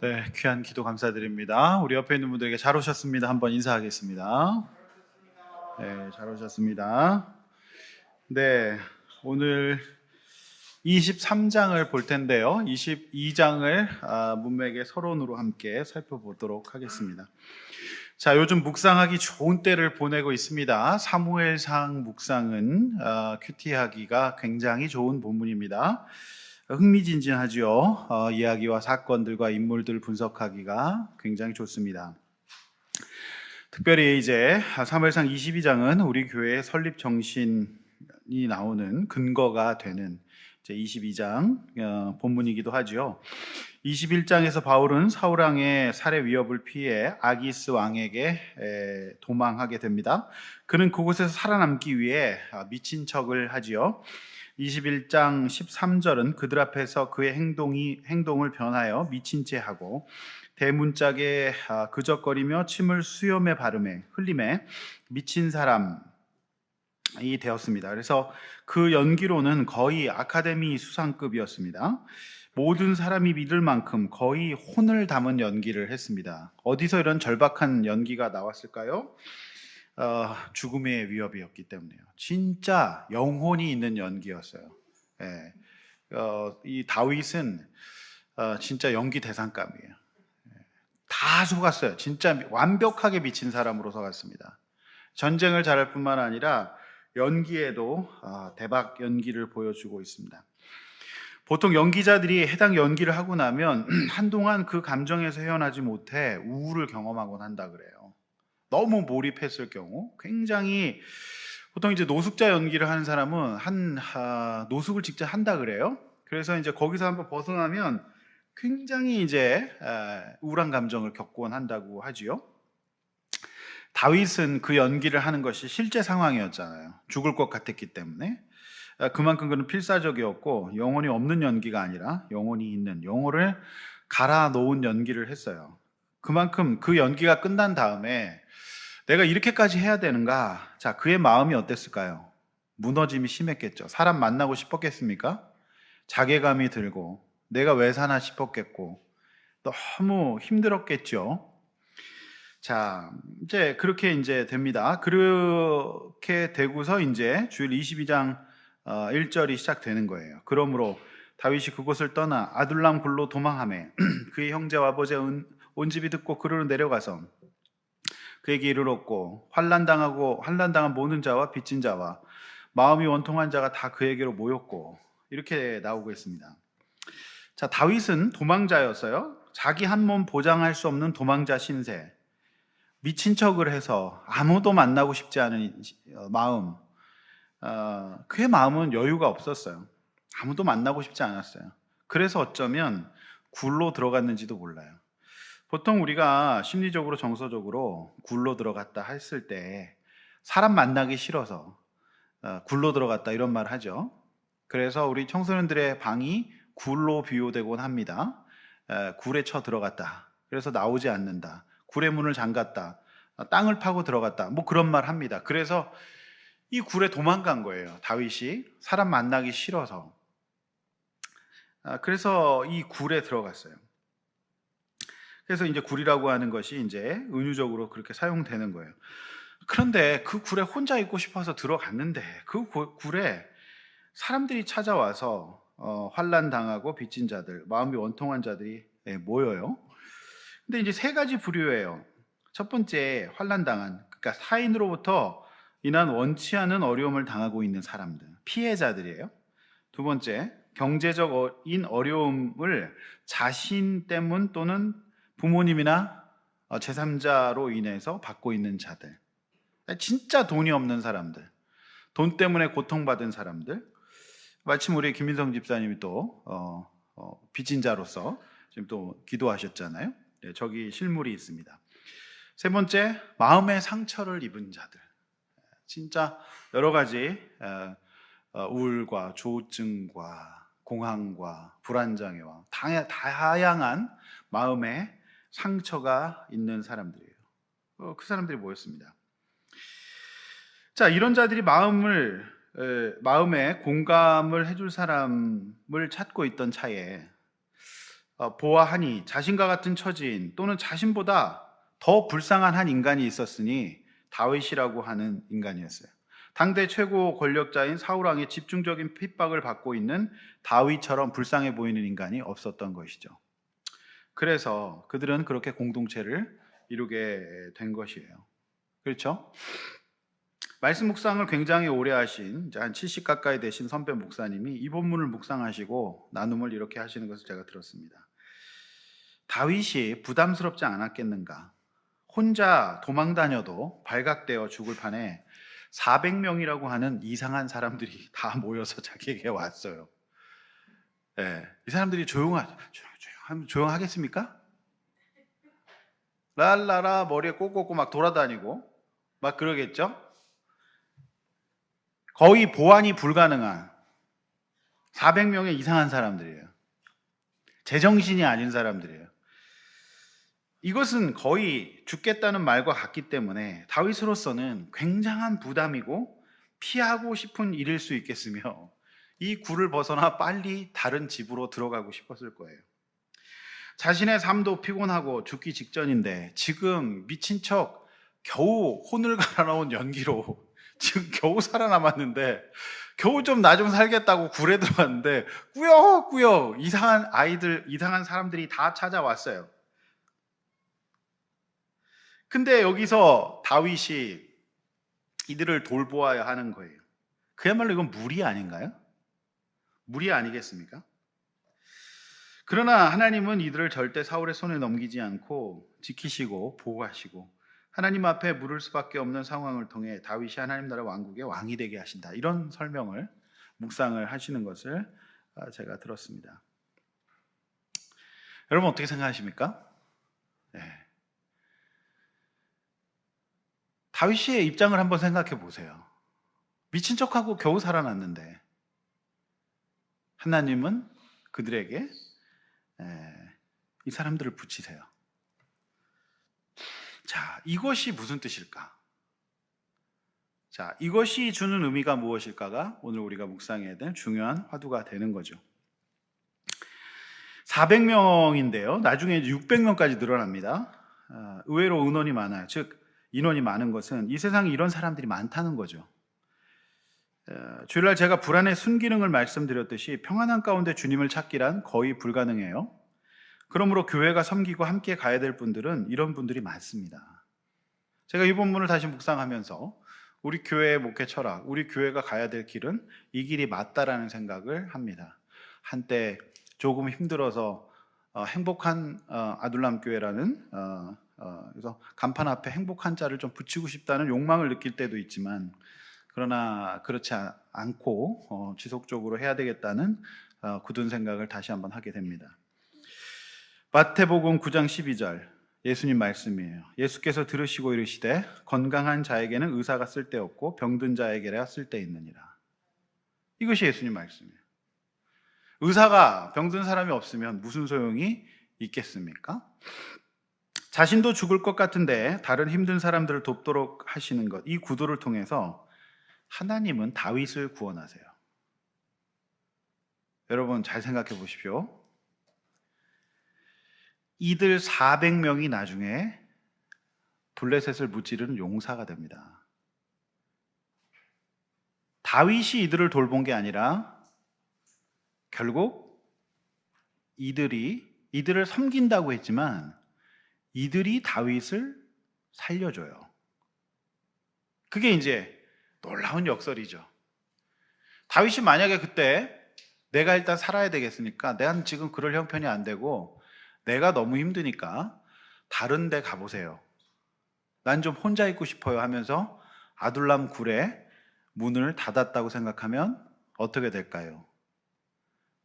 네, 귀한 기도 감사드립니다. 우리 옆에 있는 분들에게 잘 오셨습니다. 한번 인사하겠습니다. 네, 잘 오셨습니다. 네, 오늘 23장을 볼 텐데요. 22장을 문맥의 서론으로 함께 살펴보도록 하겠습니다. 자, 요즘 묵상하기 좋은 때를 보내고 있습니다. 사무엘상 묵상은 큐티하기가 굉장히 좋은 본문입니다. 흥미진진하죠. 이야기와 사건들과 인물들 분석하기가 굉장히 좋습니다. 특별히 이제 사무엘상 22장은 우리 교회의 설립 정신이 나오는 근거가 되는 이제 22장 본문이기도 하죠. 21장에서 바울은 사울 왕의 살해 위협을 피해 아기스 왕에게 도망하게 됩니다. 그는 그곳에서 살아남기 위해 미친 척을 하지요. 21장 13절은 그들 앞에서 그의 행동을 변하여 미친 채 하고 대문짝에 그적거리며 침을 수염에 바르매 흘림에 미친 사람이 되었습니다. 그래서 그 연기로는 거의 아카데미 수상급이었습니다. 모든 사람이 믿을 만큼 거의 혼을 담은 연기를 했습니다. 어디서 이런 절박한 연기가 나왔을까요? 죽음의 위협이었기 때문에요. 진짜 영혼이 있는 연기였어요. 예. 이 다윗은 진짜 연기 대상감이에요. 다 속았어요. 진짜 완벽하게 미친 사람으로 속았습니다. 전쟁을 잘할 뿐만 아니라 연기에도 대박 연기를 보여주고 있습니다. 보통 연기자들이 해당 연기를 하고 나면 한동안 그 감정에서 헤어나지 못해 우울을 경험하곤 한다 그래요. 너무 몰입했을 경우 굉장히 보통 이제 노숙자 연기를 하는 사람은 노숙을 직접 한다 그래요. 그래서 이제 거기서 한번 벗어나면 굉장히 이제 우울한 감정을 겪곤 한다고 하지요. 다윗은 그 연기를 하는 것이 실제 상황이었잖아요. 죽을 것 같았기 때문에 그만큼 그는 필사적이었고 영혼이 없는 연기가 아니라 영혼이 있는 영혼을 갈아 놓은 연기를 했어요. 그만큼 그 연기가 끝난 다음에 내가 이렇게까지 해야 되는가? 자, 그의 마음이 어땠을까요? 무너짐이 심했겠죠. 사람 만나고 싶었겠습니까? 자괴감이 들고 내가 왜 사나 싶었겠고 너무 힘들었겠죠. 자, 이제 그렇게 이제 됩니다. 그렇게 되고서 이제 주일 22장 1절이 시작되는 거예요. 그러므로 다윗이 그곳을 떠나 아둘람 굴로 도망하매 그의 형제와 아버지의 온 집이 듣고 그로 내려가서 그에게 이르렀고 환난당한 모든 자와 빚진 자와 마음이 원통한 자가 다 그에게로 모였고 이렇게 나오고 있습니다. 자, 다윗은 도망자였어요. 자기 한 몸 보장할 수 없는 도망자 신세. 미친 척을 해서 아무도 만나고 싶지 않은 마음. 그의 마음은 여유가 없었어요. 아무도 만나고 싶지 않았어요. 그래서 어쩌면 굴로 들어갔는지도 몰라요. 보통 우리가 심리적으로 정서적으로 굴로 들어갔다 했을 때 사람 만나기 싫어서 굴로 들어갔다 이런 말 하죠. 그래서 우리 청소년들의 방이 굴로 비유되곤 합니다. 굴에 쳐 들어갔다. 그래서 나오지 않는다. 굴의 문을 잠갔다. 땅을 파고 들어갔다. 뭐 그런 말 합니다. 그래서 이 굴에 도망간 거예요. 다윗이 사람 만나기 싫어서. 그래서 이 굴에 들어갔어요. 그래서 이제 굴이라고 하는 것이 이제 은유적으로 그렇게 사용되는 거예요. 그런데 그 굴에 혼자 있고 싶어서 들어갔는데 그 굴에 사람들이 찾아와서 환난 당하고 빚진 자들, 마음이 원통한 자들이 모여요. 근데 이제 세 가지 부류예요. 첫 번째 환난 당한, 그러니까 타인으로부터 인한 원치 않은 어려움을 당하고 있는 사람들, 피해자들이에요. 두 번째, 경제적인 어려움을 자신 때문 또는 부모님이나 제3자로 인해서 받고 있는 자들. 진짜 돈이 없는 사람들, 돈 때문에 고통받은 사람들. 마침 우리 김민성 집사님이 또 빚진 자로서 지금 또 기도하셨잖아요. 네, 저기 실물이 있습니다. 세 번째, 마음의 상처를 입은 자들. 진짜 여러 가지 우울과 조증과 공황과 불안장애와 다양한 마음의 상처가 있는 사람들이에요. 그 사람들이 뭐였습니다. 자, 이런 자들이 마음에 공감을 해줄 사람을 찾고 있던 차에 보아하니 자신과 같은 처지인 또는 자신보다 더 불쌍한 한 인간이 있었으니 다윗이라고 하는 인간이었어요. 당대 최고 권력자인 사울 왕의 집중적인 핍박을 받고 있는 다윗처럼 불쌍해 보이는 인간이 없었던 것이죠. 그래서 그들은 그렇게 공동체를 이루게 된 것이에요. 그렇죠? 말씀 묵상을 굉장히 오래 하신 이제 한 70 가까이 되신 선배 목사님이 이 본문을 묵상하시고 나눔을 이렇게 하시는 것을 제가 들었습니다. 다윗이 부담스럽지 않았겠는가? 혼자 도망 다녀도 발각되어 죽을 판에 400명이라고 하는 이상한 사람들이 다 모여서 자기에게 왔어요. 네, 이 사람들이 조용하겠습니까? 랄라라 머리에 꽂고 막 돌아다니고 막 그러겠죠? 거의 보완이 불가능한 400명의 이상한 사람들이에요. 제정신이 아닌 사람들이에요. 이것은 거의 죽겠다는 말과 같기 때문에 다윗으로서는 굉장한 부담이고 피하고 싶은 일일 수 있겠으며 이 굴을 벗어나 빨리 다른 집으로 들어가고 싶었을 거예요. 자신의 삶도 피곤하고 죽기 직전인데 지금 미친 척 겨우 혼을 갈아넣은 연기로 지금 겨우 살아남았는데 겨우 좀 나 좀 살겠다고 굴에 들어갔는데 꾸역꾸역 이상한 아이들, 이상한 사람들이 다 찾아왔어요. 근데 여기서 다윗이 이들을 돌보아야 하는 거예요. 그야말로 이건 무리 아닌가요? 무리 아니겠습니까? 그러나 하나님은 이들을 절대 사울의 손에 넘기지 않고 지키시고 보호하시고 하나님 앞에 물을 수밖에 없는 상황을 통해 다윗이 하나님 나라 왕국의 왕이 되게 하신다. 이런 설명을 묵상을 하시는 것을 제가 들었습니다. 여러분 어떻게 생각하십니까? 네. 다윗의 입장을 한번 생각해 보세요. 미친 척하고 겨우 살아났는데 하나님은 그들에게 이 사람들을 붙이세요. 자, 이것이 무슨 뜻일까? 자, 이것이 주는 의미가 무엇일까가 오늘 우리가 묵상해야 되는 중요한 화두가 되는 거죠. 400명인데요. 나중에 600명까지 늘어납니다. 의외로 인원이 많아요. 즉 인원이 많은 것은 이 세상에 이런 사람들이 많다는 거죠. 주일날 제가 불안의 순기능을 말씀드렸듯이 평안한 가운데 주님을 찾기란 거의 불가능해요. 그러므로 교회가 섬기고 함께 가야 될 분들은 이런 분들이 많습니다. 제가 이 본문을 다시 묵상하면서 우리 교회의 목회 철학, 우리 교회가 가야 될 길은 이 길이 맞다라는 생각을 합니다. 한때 조금 힘들어서 행복한 아둘람 교회라는 그래서 간판 앞에 행복한 자를 좀 붙이고 싶다는 욕망을 느낄 때도 있지만 그러나 그렇지 않고 지속적으로 해야 되겠다는 굳은 생각을 다시 한번 하게 됩니다. 마태복음 9장 12절 예수님 말씀이에요. 예수께서 들으시고 이르시되 건강한 자에게는 의사가 쓸데없고 병든 자에게라 쓸데있느니라. 이것이 예수님 말씀이에요. 의사가 병든 사람이 없으면 무슨 소용이 있겠습니까? 자신도 죽을 것 같은데 다른 힘든 사람들을 돕도록 하시는 것, 이 구도를 통해서 하나님은 다윗을 구원하세요. 여러분 잘 생각해 보십시오. 이들 400명이 나중에 블레셋을 무찌르는 용사가 됩니다. 다윗이 이들을 돌본 게 아니라 결국 이들을 섬긴다고 했지만 이들이 다윗을 살려줘요. 그게 이제 놀라운 역설이죠. 다윗이 만약에 그때 내가 일단 살아야 되겠으니까 내가 지금 그럴 형편이 안 되고 내가 너무 힘드니까 다른 데 가보세요. 난 좀 혼자 있고 싶어요 하면서 아둘람 굴에 문을 닫았다고 생각하면 어떻게 될까요?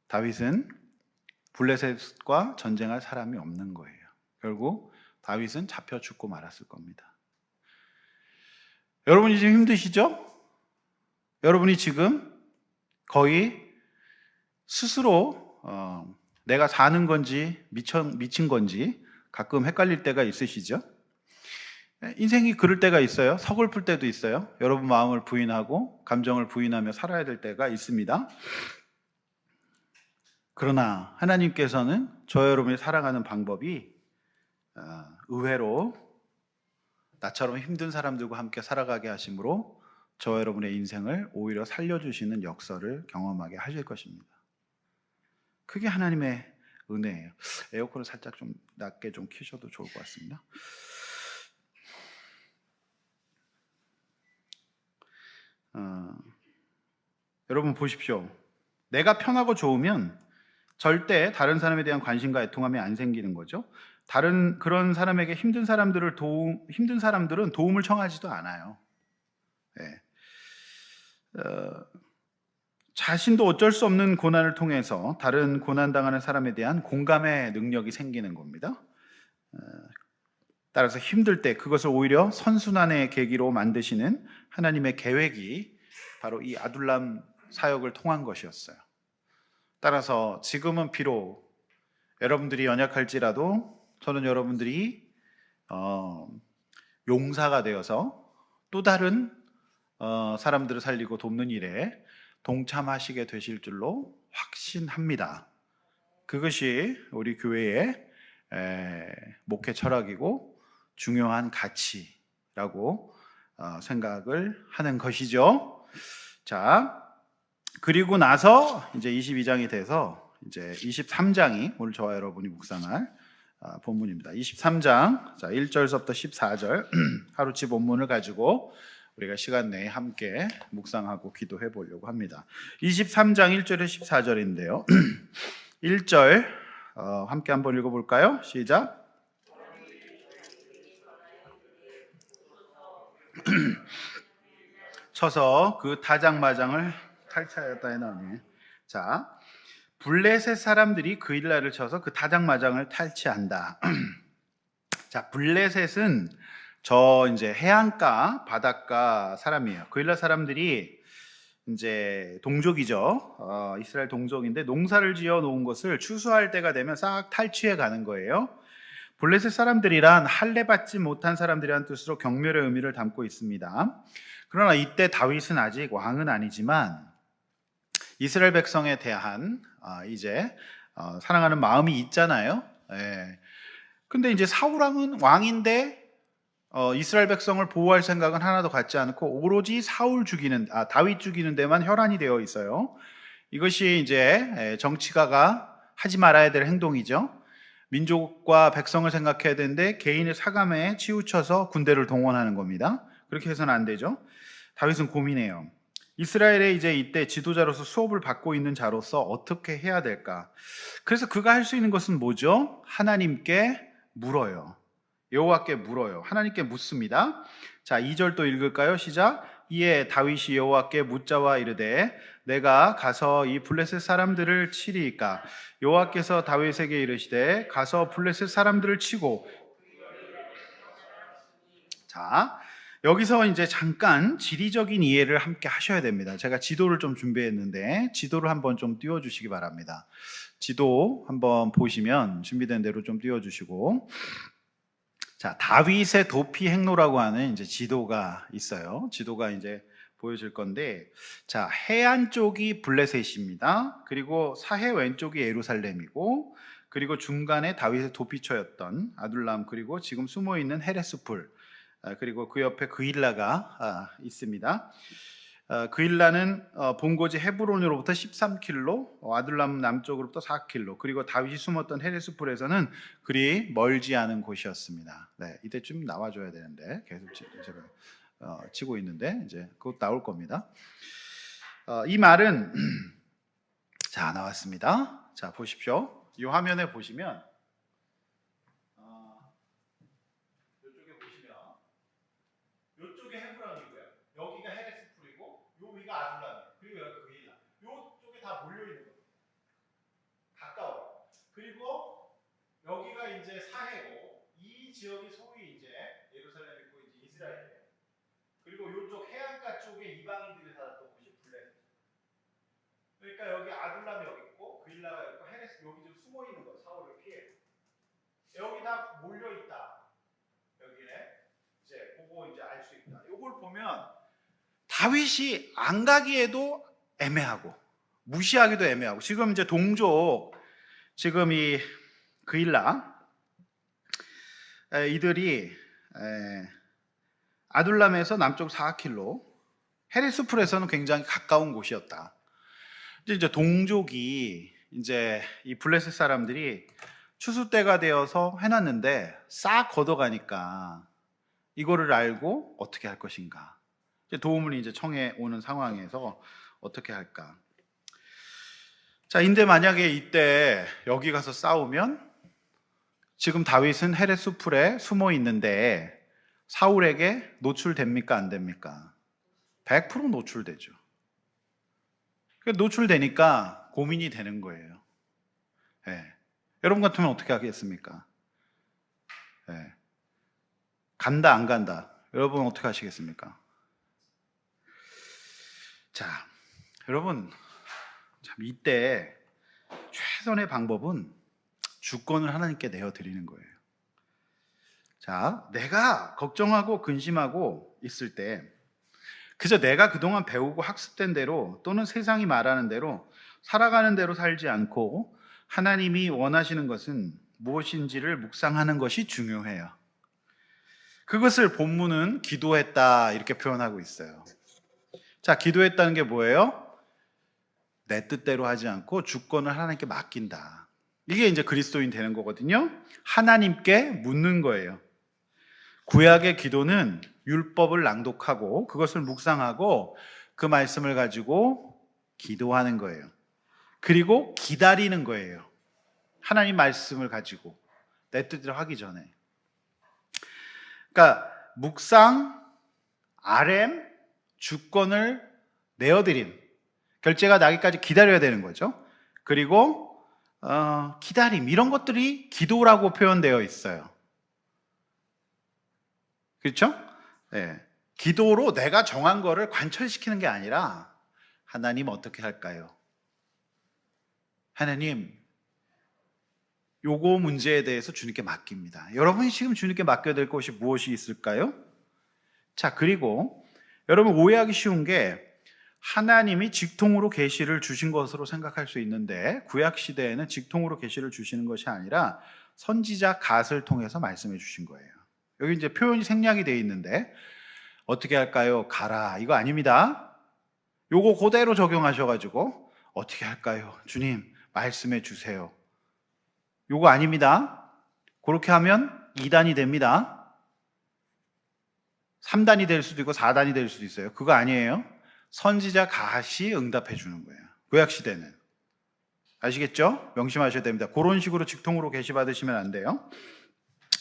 다윗은 블레셋과 전쟁할 사람이 없는 거예요. 결국 다윗은 잡혀 죽고 말았을 겁니다. 여러분이 지금 힘드시죠? 여러분이 지금 거의 스스로 내가 사는 건지 미친 건지 가끔 헷갈릴 때가 있으시죠? 인생이 그럴 때가 있어요. 서글플 때도 있어요. 여러분 마음을 부인하고 감정을 부인하며 살아야 될 때가 있습니다. 그러나 하나님께서는 저 여러분이 살아가는 방법이 의외로 나처럼 힘든 사람들과 함께 살아가게 하심으로 저 여러분의 인생을 오히려 살려주시는 역사를 경험하게 하실 것입니다. 그게 하나님의 은혜예요. 에어컨을 살짝 좀 낮게 좀 켜셔도 좋을 것 같습니다. 여러분 보십시오. 내가 편하고 좋으면 절대 다른 사람에 대한 관심과 애통함이 안 생기는 거죠. 다른 그런 사람에게 힘든 사람들은 도움을 청하지도 않아요. 네. 자신도 어쩔 수 없는 고난을 통해서 다른 고난당하는 사람에 대한 공감의 능력이 생기는 겁니다. 따라서 힘들 때 그것을 오히려 선순환의 계기로 만드시는 하나님의 계획이 바로 이 아둘람 사역을 통한 것이었어요. 따라서 지금은 비록 여러분들이 연약할지라도 저는 여러분들이 용사가 되어서 또 다른 사람들을 살리고 돕는 일에 동참하시게 되실 줄로 확신합니다. 그것이 우리 교회의 목회 철학이고 중요한 가치라고 생각을 하는 것이죠. 자, 그리고 나서 이제 22장이 돼서 이제 23장이 오늘 저와 여러분이 묵상할 본문입니다. 23장, 자 1절서부터 14절 하루치 본문을 가지고 우리가 시간 내에 함께 묵상하고 기도해 보려고 합니다. 23장 1절에 14절인데요. 1절 함께 한번 읽어볼까요? 시작. 쳐서 그 타작마장을 탈취하였다 해나오니, 자 블레셋 사람들이 그 일날을 쳐서 그 타작마장을 탈취한다. 자, 블레셋은 저 이제 해안가 바닷가 사람이에요. 그 일날 사람들이 이제 동족이죠. 이스라엘 동족인데 농사를 지어 놓은 것을 추수할 때가 되면 싹 탈취해 가는 거예요. 블레셋 사람들이란 할례 받지 못한 사람들이란 뜻으로 경멸의 의미를 담고 있습니다. 그러나 이때 다윗은 아직 왕은 아니지만 이스라엘 백성에 대한 이제 사랑하는 마음이 있잖아요. 예. 근데 이제 사울 왕은 왕인데 이스라엘 백성을 보호할 생각은 하나도 갖지 않고 오로지 다윗 죽이는 데만 혈안이 되어 있어요. 이것이 이제 정치가가 하지 말아야 될 행동이죠. 민족과 백성을 생각해야 되는데 개인의 사감에 치우쳐서 군대를 동원하는 겁니다. 그렇게 해서는 안 되죠. 다윗은 고민해요. 이스라엘에 이제 이때 지도자로서 수업을 받고 있는 자로서 어떻게 해야 될까? 그래서 그가 할 수 있는 것은 뭐죠? 하나님께 물어요. 여호와께 물어요. 하나님께 묻습니다. 자, 2절 또 읽을까요? 시작. 이에 다윗이 여호와께 묻자와 이르되 내가 가서 이 블레셋 사람들을 치리이까? 여호와께서 다윗에게 이르시되 가서 블레셋 사람들을 치고. 자, 여기서 이제 잠깐 지리적인 이해를 함께 하셔야 됩니다. 제가 지도를 좀 준비했는데 지도를 한번 좀 띄워주시기 바랍니다. 지도 한번 보시면 준비된 대로 좀 띄워주시고, 자, 다윗의 도피 행로라고 하는 이제 지도가 있어요. 지도가 이제 보여질 건데, 자, 해안 쪽이 블레셋입니다. 그리고 사해 왼쪽이 예루살렘이고, 그리고 중간에 다윗의 도피처였던 아둘람, 그리고 지금 숨어 있는 헤레스풀, 그리고 그 옆에 그일라가 있습니다. 그일라는 본고지 헤브론으로부터 13km, 아둘람 남쪽으로부터 4km, 그리고 다윗이 숨었던 헤레스풀에서는 그리 멀지 않은 곳이었습니다. 네, 이때쯤 나와줘야 되는데 계속 제가 치고 있는데 이제 곧 나올 겁니다. 이 말은 자, 나왔습니다. 자, 보십시오. 이 화면에 보시면 이쪽에 보시면 이쪽에 헤브론이고요. 여기가 헤레스풀이고 요 위가 아둘람이에요. 그리고 여기 그일라. 요쪽에 다 몰려 있는 거예요. 가까워요. 그리고 여기가 이제 사해고 이 지역이 소위 이제 예루살렘 있고 이제 이스라엘. 그리고 요쪽 해안가 쪽에 이방인들이 살았던 곳이 블레셋. 그러니까 여기 아둘람이 여기 있고 그일라가 여기 있고 헤레스 여기 좀 숨어 있는 거예요. 사울을 피해. 여기 다 몰려 있다. 여기에 이제 보고 이제 알 수 있다. 이걸 보면 다윗이 안 가기에도 애매하고 무시하기도 애매하고, 지금 이제 동족, 지금 이 그일라 이들이 아둘람에서 남쪽 4km, 헤레스풀에서는 굉장히 가까운 곳이었다. 이제 동족이 이제 이 블레셋 사람들이 추수 때가 되어서 해놨는데 싹 걷어가니까 이거를 알고 어떻게 할 것인가. 이제 도움을 이제 청해 오는 상황에서 어떻게 할까. 자, 근데 만약에 이때 여기 가서 싸우면 지금 다윗은 헤레스풀에 숨어 있는데 사울에게 노출됩니까? 안 됩니까? 100% 노출되죠. 노출되니까 고민이 되는 거예요. 네. 여러분 같으면 어떻게 하겠습니까? 네. 간다, 안 간다? 여러분 어떻게 하시겠습니까? 자, 여러분, 참 이때 최선의 방법은 주권을 하나님께 내어드리는 거예요. 자, 내가 걱정하고 근심하고 있을 때 그저 내가 그동안 배우고 학습된 대로 또는 세상이 말하는 대로 살아가는 대로 살지 않고 하나님이 원하시는 것은 무엇인지를 묵상하는 것이 중요해요. 그것을 본문은 기도했다 이렇게 표현하고 있어요. 자, 기도했다는 게 뭐예요? 내 뜻대로 하지 않고 주권을 하나님께 맡긴다. 이게 이제 그리스도인 되는 거거든요. 하나님께 묻는 거예요. 구약의 기도는 율법을 낭독하고 그것을 묵상하고 그 말씀을 가지고 기도하는 거예요. 그리고 기다리는 거예요. 하나님 말씀을 가지고 내 뜻대로 하기 전에. 그러니까 묵상, RM, 주권을 내어드림, 결제가 나기까지 기다려야 되는 거죠. 그리고 기다림, 이런 것들이 기도라고 표현되어 있어요. 그렇죠? 네. 기도로 내가 정한 거를 관철시키는 게 아니라 하나님 어떻게 할까요? 하나님, 요거 문제에 대해서 주님께 맡깁니다. 여러분이 지금 주님께 맡겨야 될 것이 무엇이 있을까요? 자, 그리고 여러분 오해하기 쉬운 게 하나님이 직통으로 계시를 주신 것으로 생각할 수 있는데 구약 시대에는 직통으로 계시를 주시는 것이 아니라 선지자 갓을 통해서 말씀해 주신 거예요. 여기 이제 표현이 생략이 되어 있는데 어떻게 할까요? 가라, 이거 아닙니다. 요거 그대로 적용하셔가지고 어떻게 할까요? 주님 말씀해 주세요. 요거 아닙니다. 그렇게 하면 2단이 됩니다. 3단이 될 수도 있고 4단이 될 수도 있어요. 그거 아니에요. 선지자 갓이 응답해 주는 거예요. 구약 시대는. 아시겠죠? 명심하셔야 됩니다. 그런 식으로 직통으로 계시 받으시면 안 돼요.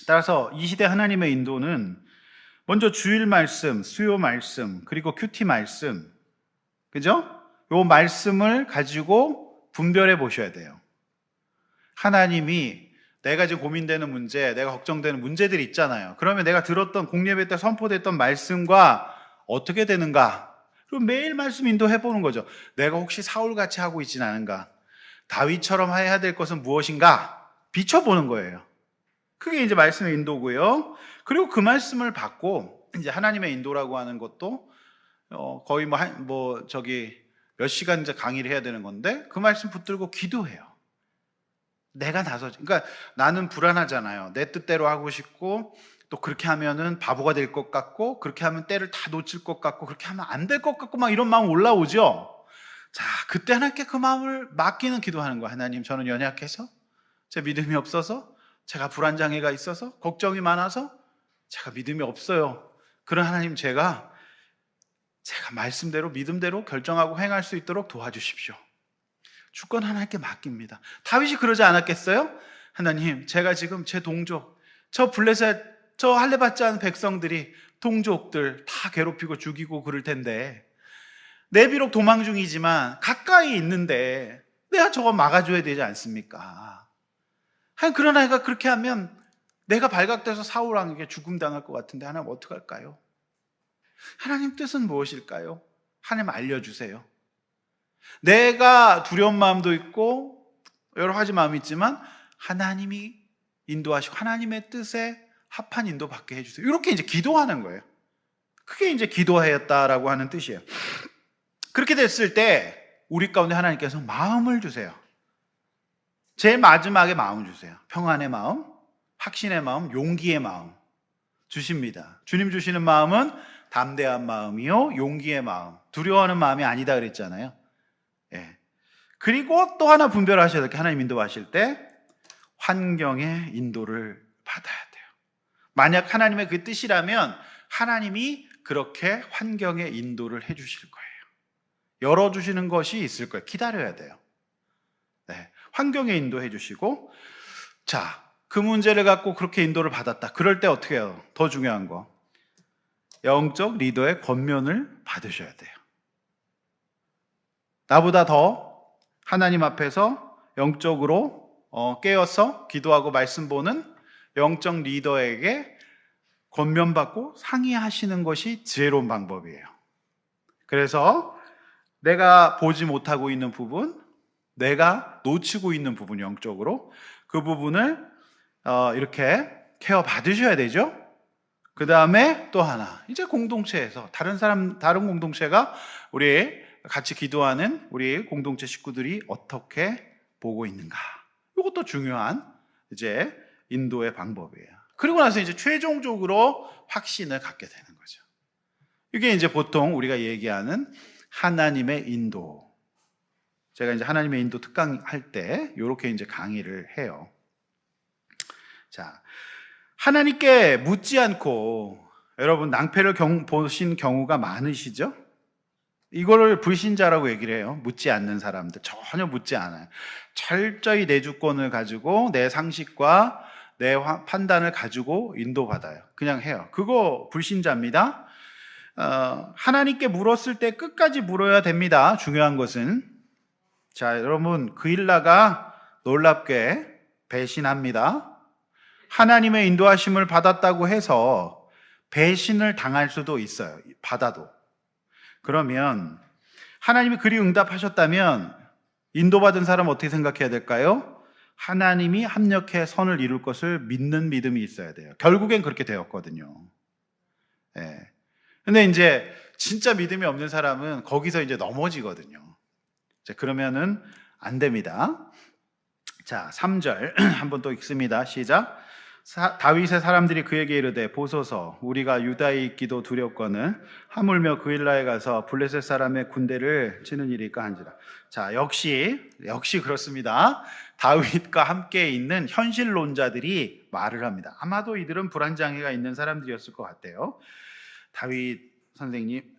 따라서 이 시대 하나님의 인도는 먼저 주일 말씀, 수요 말씀, 그리고 큐티 말씀, 그죠? 요 말씀을 가지고 분별해 보셔야 돼요. 하나님이 내가 지금 고민되는 문제, 내가 걱정되는 문제들이 있잖아요. 그러면 내가 들었던 공예배 때 선포됐던 말씀과 어떻게 되는가? 그럼 매일 말씀 인도해 보는 거죠. 내가 혹시 사울같이 하고 있진 않은가? 다윗처럼 해야 될 것은 무엇인가? 비춰보는 거예요. 그게 이제 말씀의 인도고요. 그리고 그 말씀을 받고 이제 하나님의 인도라고 하는 것도 거의 몇 시간 이제 강의를 해야 되는 건데 그 말씀 붙들고 기도해요. 내가 나서지. 그러니까 나는 불안하잖아요. 내 뜻대로 하고 싶고 또 그렇게 하면은 바보가 될 것 같고 그렇게 하면 때를 다 놓칠 것 같고 그렇게 하면 안 될 것 같고 막 이런 마음 올라오죠. 자, 그때 하나님께 그 마음을 맡기는 기도하는 거예요. 하나님, 저는 연약해서 제 믿음이 없어서 제가 불안장애가 있어서 걱정이 많아서 제가 믿음이 없어요. 그런 하나님, 제가 말씀대로 믿음대로 결정하고 행할 수 있도록 도와주십시오. 주권 하나님께 맡깁니다. 다윗이 그러지 않았겠어요? 하나님, 제가 지금 제 동족, 저 블레셋, 저 할례 받지 않은 백성들이 동족들 다 괴롭히고 죽이고 그럴 텐데 내 비록 도망 중이지만 가까이 있는데 내가 저거 막아줘야 되지 않습니까? 그러나 내가 그렇게 하면 내가 발각돼서 사울 왕에게 죽음 당할 것 같은데 하나님 어떡할까요? 하나님 뜻은 무엇일까요? 하나님 알려주세요. 내가 두려운 마음도 있고 여러 가지 마음이 있지만 하나님이 인도하시고 하나님의 뜻에 합한 인도 받게 해주세요. 이렇게 이제 기도하는 거예요. 그게 이제 기도하였다라고 하는 뜻이에요. 그렇게 됐을 때 우리 가운데 하나님께서 마음을 주세요. 제일 마지막에 마음 주세요. 평안의 마음, 확신의 마음, 용기의 마음 주십니다. 주님 주시는 마음은 담대한 마음이요, 용기의 마음, 두려워하는 마음이 아니다 그랬잖아요. 예. 그리고 또 하나 분별하셔야 될 게, 하나님 인도하실 때 환경의 인도를 받아야 돼요. 만약 하나님의 그 뜻이라면 하나님이 그렇게 환경의 인도를 해주실 거예요. 열어주시는 것이 있을 거예요. 기다려야 돼요. 네. 환경의 인도해 주시고, 자, 그 문제를 갖고 그렇게 인도를 받았다. 그럴 때 어떻게 해요? 더 중요한 거, 영적 리더의 권면을 받으셔야 돼요. 나보다 더 하나님 앞에서 영적으로 깨어서 기도하고 말씀 보는 영적 리더에게 권면받고 상의하시는 것이 지혜로운 방법이에요. 그래서 내가 보지 못하고 있는 부분, 내가 놓치고 있는 부분, 영적으로 그 부분을 이렇게 케어 받으셔야 되죠. 그 다음에 또 하나, 이제 공동체에서 다른 공동체가 우리 같이 기도하는 우리 공동체 식구들이 어떻게 보고 있는가, 이것도 중요한 이제 인도의 방법이에요. 그리고 나서 이제 최종적으로 확신을 갖게 되는 거죠. 이게 이제 보통 우리가 얘기하는 하나님의 인도. 제가 이제 하나님의 인도 특강 할 때 이렇게 이제 강의를 해요. 자, 하나님께 묻지 않고 여러분 낭패를 보신 경우가 많으시죠? 이거를 불신자라고 얘기를 해요. 묻지 않는 사람들, 전혀 묻지 않아요. 철저히 내 주권을 가지고 내 상식과 내 판단을 가지고 인도받아요. 그냥 해요. 그거 불신자입니다. 하나님께 물었을 때 끝까지 물어야 됩니다. 중요한 것은, 자, 여러분, 그 일라가 놀랍게 배신합니다. 하나님의 인도하심을 받았다고 해서 배신을 당할 수도 있어요. 받아도. 그러면 하나님이 그리 응답하셨다면 인도받은 사람은 어떻게 생각해야 될까요? 하나님이 합력해 선을 이룰 것을 믿는 믿음이 있어야 돼요. 결국엔 그렇게 되었거든요. 예. 근데 이제 진짜 믿음이 없는 사람은 거기서 이제 넘어지거든요. 그러면은 안 됩니다. 자, 3절 한번 또 읽습니다. 시작. 다윗의 사람들이 그에게 이르되, 보소서, 우리가 유다에 있기도 두렵거늘 하물며 그일라에 가서 블레셋 사람의 군대를 치는 일이까 한지라. 자, 역시 그렇습니다. 다윗과 함께 있는 현실론자들이 말을 합니다. 아마도 이들은 불안장애가 있는 사람들이었을 것 같아요. 다윗 선생님,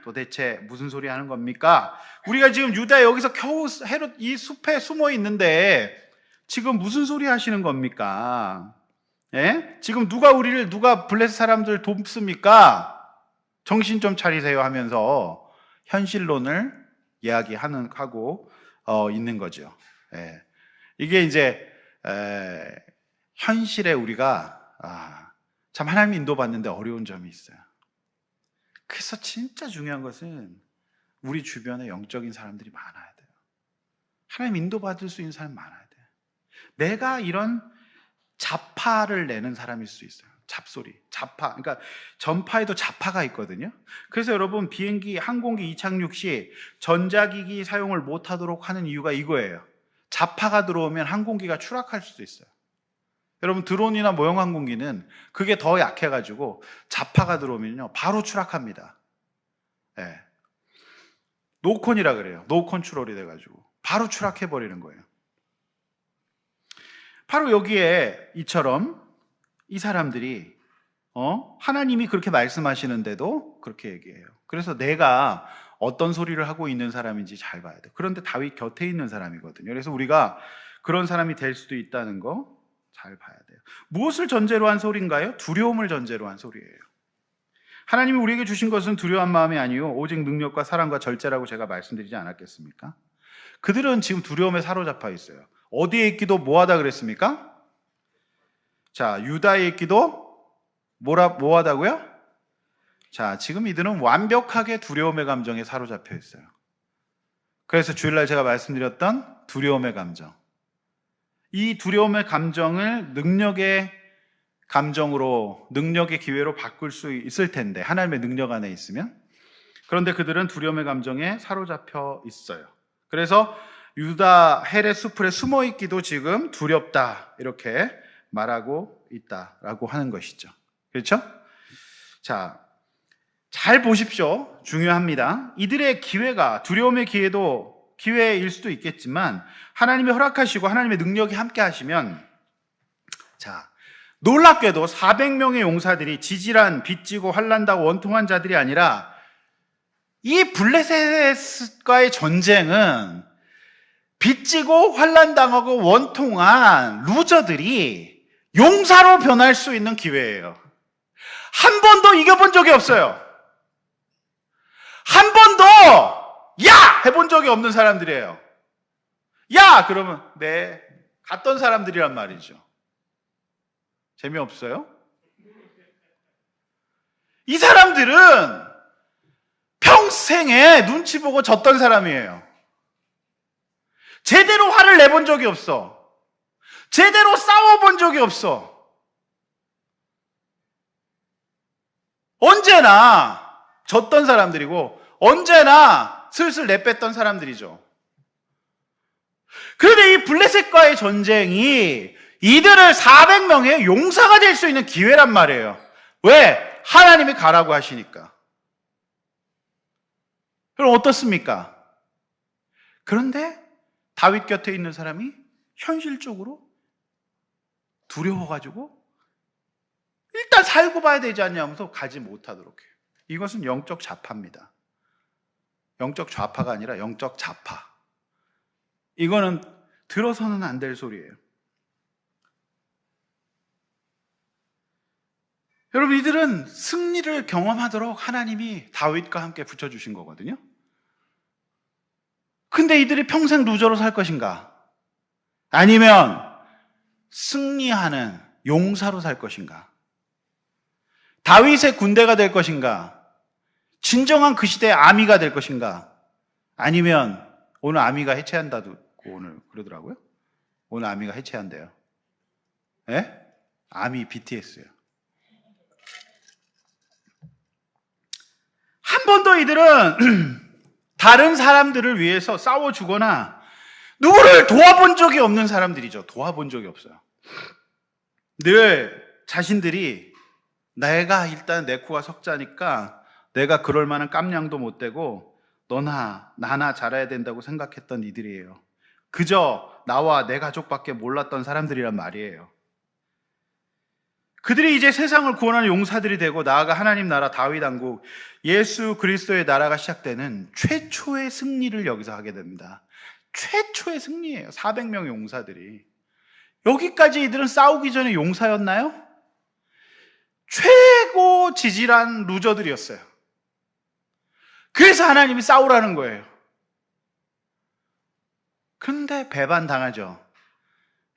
도대체 무슨 소리 하는 겁니까? 우리가 지금 유다에 여기서 겨우 헤롯 이 숲에 숨어 있는데 지금 무슨 소리 하시는 겁니까? 예? 지금 누가 블레셋 사람들 돕습니까? 정신 좀 차리세요 하면서 현실론을 이야기하고 있는 거죠. 예. 이게 이제 현실에 우리가 참 하나님 인도받는데 어려운 점이 있어요. 그래서 진짜 중요한 것은 우리 주변에 영적인 사람들이 많아야 돼요. 하나님 인도받을 수 있는 사람이 많아야 돼요. 내가 이런 자파를 내는 사람일 수 있어요. 잡소리, 자파. 그러니까 전파에도 자파가 있거든요. 그래서 여러분, 비행기, 항공기 이착륙 시 전자기기 사용을 못하도록 하는 이유가 이거예요. 자파가 들어오면 항공기가 추락할 수도 있어요. 여러분, 드론이나 모형 항공기는 그게 더 약해가지고 자파가 들어오면요 바로 추락합니다. 네. 노컨이라 그래요. 노 컨트롤이 돼가지고 바로 추락해버리는 거예요. 바로 여기에 이처럼 이 사람들이 하나님이 그렇게 말씀하시는데도 그렇게 얘기해요. 그래서 내가 어떤 소리를 하고 있는 사람인지 잘 봐야 돼요. 그런데 다윗 곁에 있는 사람이거든요. 그래서 우리가 그런 사람이 될 수도 있다는 거 잘 봐야 돼요. 무엇을 전제로 한 소리인가요? 두려움을 전제로 한 소리예요. 하나님이 우리에게 주신 것은 두려운 마음이 아니요 오직 능력과 사랑과 절제라고 제가 말씀드리지 않았겠습니까? 그들은 지금 두려움에 사로잡혀 있어요. 어디에 있기도 뭐하다 그랬습니까? 자, 유다에 있기도 뭐하다고요? 자, 지금 이들은 완벽하게 두려움의 감정에 사로잡혀 있어요. 그래서 주일날 제가 말씀드렸던 두려움의 감정, 이 두려움의 감정을 능력의 감정으로, 능력의 기회로 바꿀 수 있을 텐데, 하나님의 능력 안에 있으면. 그런데 그들은 두려움의 감정에 사로잡혀 있어요. 그래서 유다 헬의 수풀에 숨어 있기도 지금 두렵다 이렇게 말하고 있다라고 하는 것이죠. 그렇죠? 자, 잘 보십시오. 중요합니다. 이들의 기회가 두려움의 기회도 기회일 수도 있겠지만 하나님이 허락하시고 하나님의 능력이 함께 하시면 자, 놀랍게도 400명의 용사들이 지질한 빚지고 환난다고 원통한 자들이 아니라 이 블레셋과의 전쟁은 빚지고 환난당하고 원통한 루저들이 용사로 변할 수 있는 기회예요. 한 번도 이겨본 적이 없어요. 한 번도 야! 해본 적이 없는 사람들이에요. 야! 그러면 네, 갔던 사람들이란 말이죠. 재미없어요? 이 사람들은 평생에 눈치 보고 졌던 사람이에요. 제대로 화를 내본 적이 없어. 제대로 싸워본 적이 없어. 언제나 졌던 사람들이고 언제나 슬슬 내뺐던 사람들이죠. 그런데 이 블레셋과의 전쟁이 이들을 400명의 용사가 될 수 있는 기회란 말이에요. 왜? 하나님이 가라고 하시니까. 그럼 어떻습니까? 그런데 다윗 곁에 있는 사람이 현실적으로 두려워가지고 일단 살고 봐야 되지 않냐면서 가지 못하도록 해요. 이것은 영적 좌파입니다. 영적 좌파가 아니라 영적 자파. 이거는 들어서는 안 될 소리예요. 여러분, 이들은 승리를 경험하도록 하나님이 다윗과 함께 붙여주신 거거든요. 근데 이들이 평생 루저로 살 것인가? 아니면 승리하는 용사로 살 것인가? 다윗의 군대가 될 것인가? 진정한 그 시대의 아미가 될 것인가? 아니면 오늘 아미가 해체한다고 오늘 그러더라고요. 오늘 아미가 해체한대요. 예? 아미 BTS요. 한 번도 이들은 다른 사람들을 위해서 싸워주거나 누구를 도와본 적이 없는 사람들이죠. 도와본 적이 없어요. 늘 자신들이 내가 일단 내 코가 석자니까 내가 그럴 만한 깜냥도 못 되고 너나 나나 잘해야 된다고 생각했던 이들이에요. 그저 나와 내 가족밖에 몰랐던 사람들이란 말이에요. 그들이 이제 세상을 구원하는 용사들이 되고 나아가 하나님 나라 다윗 왕국 예수 그리스도의 나라가 시작되는 최초의 승리를 여기서 하게 됩니다. 최초의 승리예요. 400명의 용사들이. 여기까지 이들은 싸우기 전에 용사였나요? 최고 지질한 루저들이었어요. 그래서 하나님이 싸우라는 거예요. 그런데 배반 당하죠.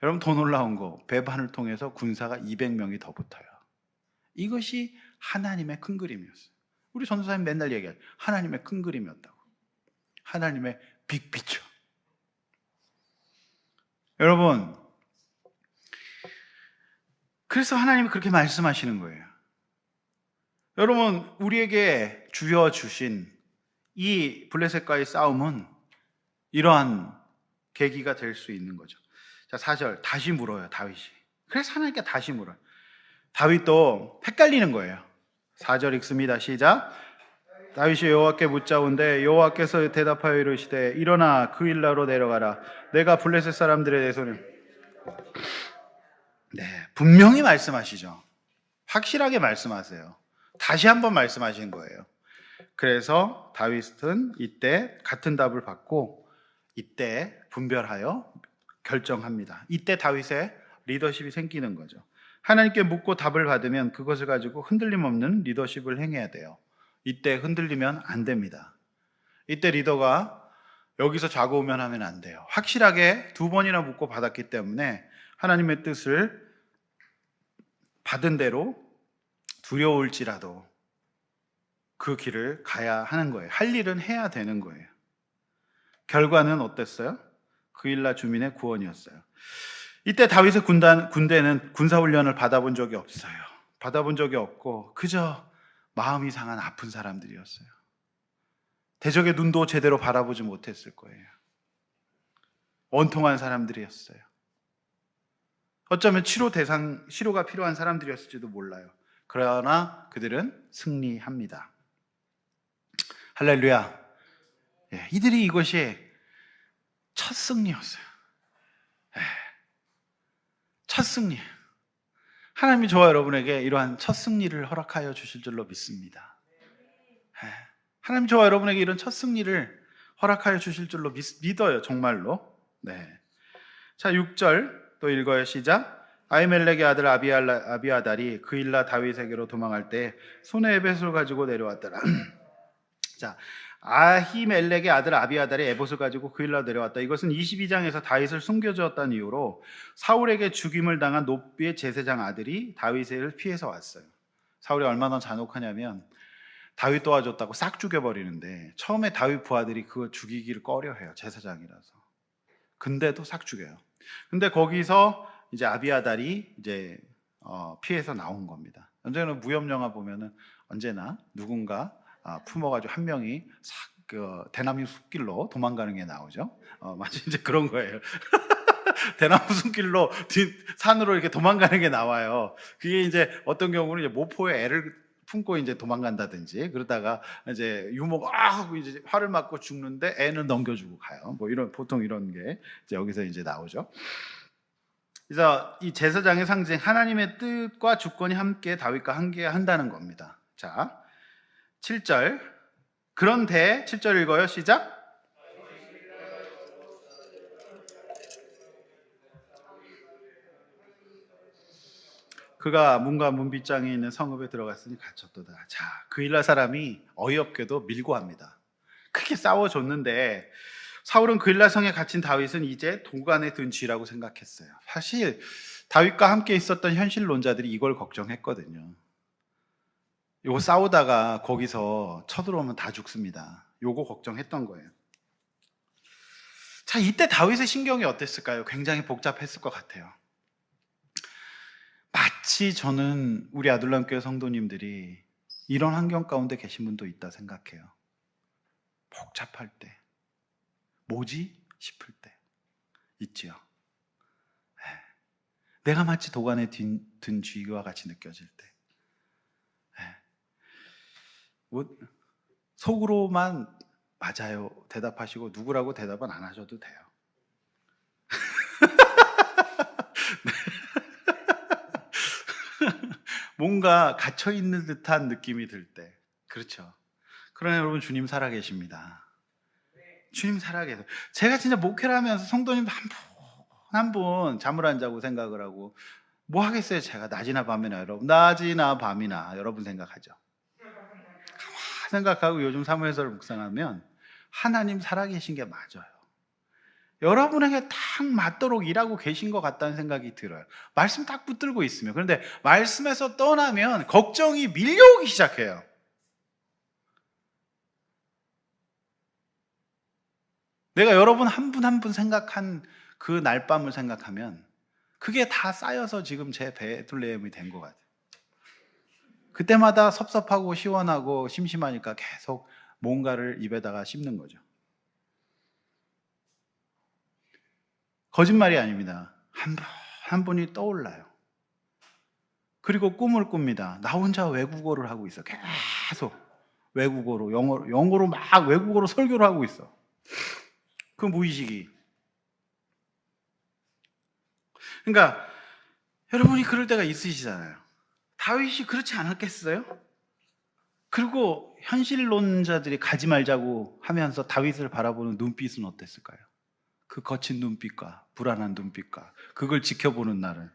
여러분, 더 놀라운 거, 배반을 통해서 군사가 200명이 더 붙어요. 이것이 하나님의 큰 그림이었어요. 우리 전도사님 맨날 얘기해요. 하나님의 큰 그림이었다고. 하나님의 빅피처. 여러분, 그래서 하나님이 그렇게 말씀하시는 거예요. 여러분, 우리에게 주여 주신 이 블레셋과의 싸움은 이러한 계기가 될 수 있는 거죠. 자, 4절 다시 물어요, 다윗이. 그래서 하나님께 다시 물어요. 다윗도 헷갈리는 거예요. 4절 읽습니다. 시작. 다윗이 여호와께 묻자온데 여호와께서 대답하여 이르시되 일어나 그 일라로 내려가라. 내가 블레셋 사람들에 대해서는 분명히 말씀하시죠. 확실하게 말씀하세요. 다시 한번 말씀하신 거예요. 그래서 다윗은 이때 같은 답을 받고 이때 분별하여 결정합니다. 이때 다윗의 리더십이 생기는 거죠. 하나님께 묻고 답을 받으면 그것을 가지고 흔들림 없는 리더십을 행해야 돼요. 이때 흔들리면 안 됩니다. 이때 리더가 여기서 좌고우면하면 안 돼요. 확실하게 2번이나 묻고 받았기 때문에 하나님의 뜻을 받은 대로 두려울지라도 그 길을 가야 하는 거예요. 할 일은 해야 되는 거예요. 결과는 어땠어요? 그 일라 주민의 구원이었어요. 이때 다윗의 군대는 군사훈련을 받아본 적이 없어요. 받아본 적이 없고 그저 마음이 상한 아픈 사람들이었어요. 대적의 눈도 제대로 바라보지 못했을 거예요. 원통한 사람들이었어요. 어쩌면 치료가 필요한 사람들이었을지도 몰라요. 그러나 그들은 승리합니다. 할렐루야. 예, 이것이 첫 승리였어요. 예, 첫 승리. 하나님이 저와 여러분에게 이러한 첫 승리를 허락하여 주실 줄로 믿습니다. 예, 하나님 저와 여러분에게 이런 첫 승리를 허락하여 주실 줄로 믿어요. 정말로. 네. 자, 6절 또 읽어요. 시작. 아히멜렉의 아들 아비아달이 그일라 다윗에게로 도망할 때 손에 에봇을 가지고 내려왔더라. 자, 아히멜렉의 아들 아비아달이 에봇을 가지고 그일라 내려왔다. 이것은 22장에서 다윗을 숨겨주었다는 이유로 사울에게 죽임을 당한 노비의 제사장 아들이 다윗을 피해서 왔어요. 사울이 얼마나 잔혹하냐면 다윗 도와줬다고 싹 죽여버리는데 처음에 다윗 부하들이 그거 죽이기를 꺼려해요. 제사장이라서. 근데도 싹 죽여요. 근데 거기서 이제 아비아달이 이제 피해서 나온 겁니다. 언제나 무협 영화 보면은 언제나 누군가 품어가지고 한 명이 싹 대나무 숲길로 도망가는 게 나오죠. 마치 이제 그런 거예요. 대나무 숲길로 산으로 이렇게 도망가는 게 나와요. 그게 이제 어떤 경우는 이제 모포에 애를 품고 이제 도망간다든지 그러다가 이제 유모가 하고 이제 화를 맞고 죽는데 애는 넘겨주고 가요. 뭐 이런 보통 이런 게 이제 여기서 이제 나오죠. 그래서 이 제사장의 상징 하나님의 뜻과 주권이 함께 다윗과 함께 한다는 겁니다. 자, 7절. 그런데 7절 읽어요. 시작. 그가 문과 문빗장에 있는 성읍에 들어갔으니 갇혔도다. 자, 그일라 사람이 어이없게도 밀고 합니다. 크게 싸워줬는데 사울은 그일라 성에 갇힌 다윗은 이제 도간에 든 쥐라고 생각했어요. 사실 다윗과 함께 있었던 현실론자들이 이걸 걱정했거든요. 요거 싸우다가 거기서 쳐들어오면 다 죽습니다. 요거 걱정했던 거예요. 자, 이때 다윗의 신경이 어땠을까요? 굉장히 복잡했을 것 같아요. 마치 저는 우리 아둘람교회 성도님들이 이런 환경 가운데 계신 분도 있다 생각해요. 복잡할 때, 뭐지? 싶을 때 있지요. 내가 마치 도간에 든 쥐와 같이 느껴질 때, 뭐 속으로만 맞아요 대답하시고 누구라고 대답은 안 하셔도 돼요. 뭔가 갇혀있는 듯한 느낌이 들 때, 그렇죠. 그러나 여러분, 주님 살아계십니다. 주님 살아계세요. 제가 진짜 목회를 하면서 성도님도 한 분 잠을 안 자고 생각을 하고 뭐 하겠어요. 제가 낮이나 밤이나 여러분, 낮이나 밤이나 여러분 생각하죠. 가만 생각하고 요즘 사무엘서를 묵상하면 하나님 살아계신 게 맞아요. 여러분에게 딱 맞도록 일하고 계신 것 같다는 생각이 들어요. 말씀 딱 붙들고 있으면. 그런데 말씀에서 떠나면 걱정이 밀려오기 시작해요. 내가 여러분 한 분 한 분 생각한 그 날밤을 생각하면 그게 다 쌓여서 지금 제 베들레헴이 된 것 같아요. 그때마다 섭섭하고 시원하고 심심하니까 계속 뭔가를 입에다가 씹는 거죠. 거짓말이 아닙니다. 한 분이 떠올라요. 그리고 꿈을 꿉니다. 나 혼자 외국어를 하고 있어. 계속 외국어로, 영어로 막 외국어로 설교를 하고 있어. 그 무의식이. 그러니까 여러분이 그럴 때가 있으시잖아요. 다윗이 그렇지 않았겠어요? 그리고 현실론자들이 가지 말자고 하면서 다윗을 바라보는 눈빛은 어땠을까요? 그 거친 눈빛과 불안한 눈빛과 그걸 지켜보는 나를.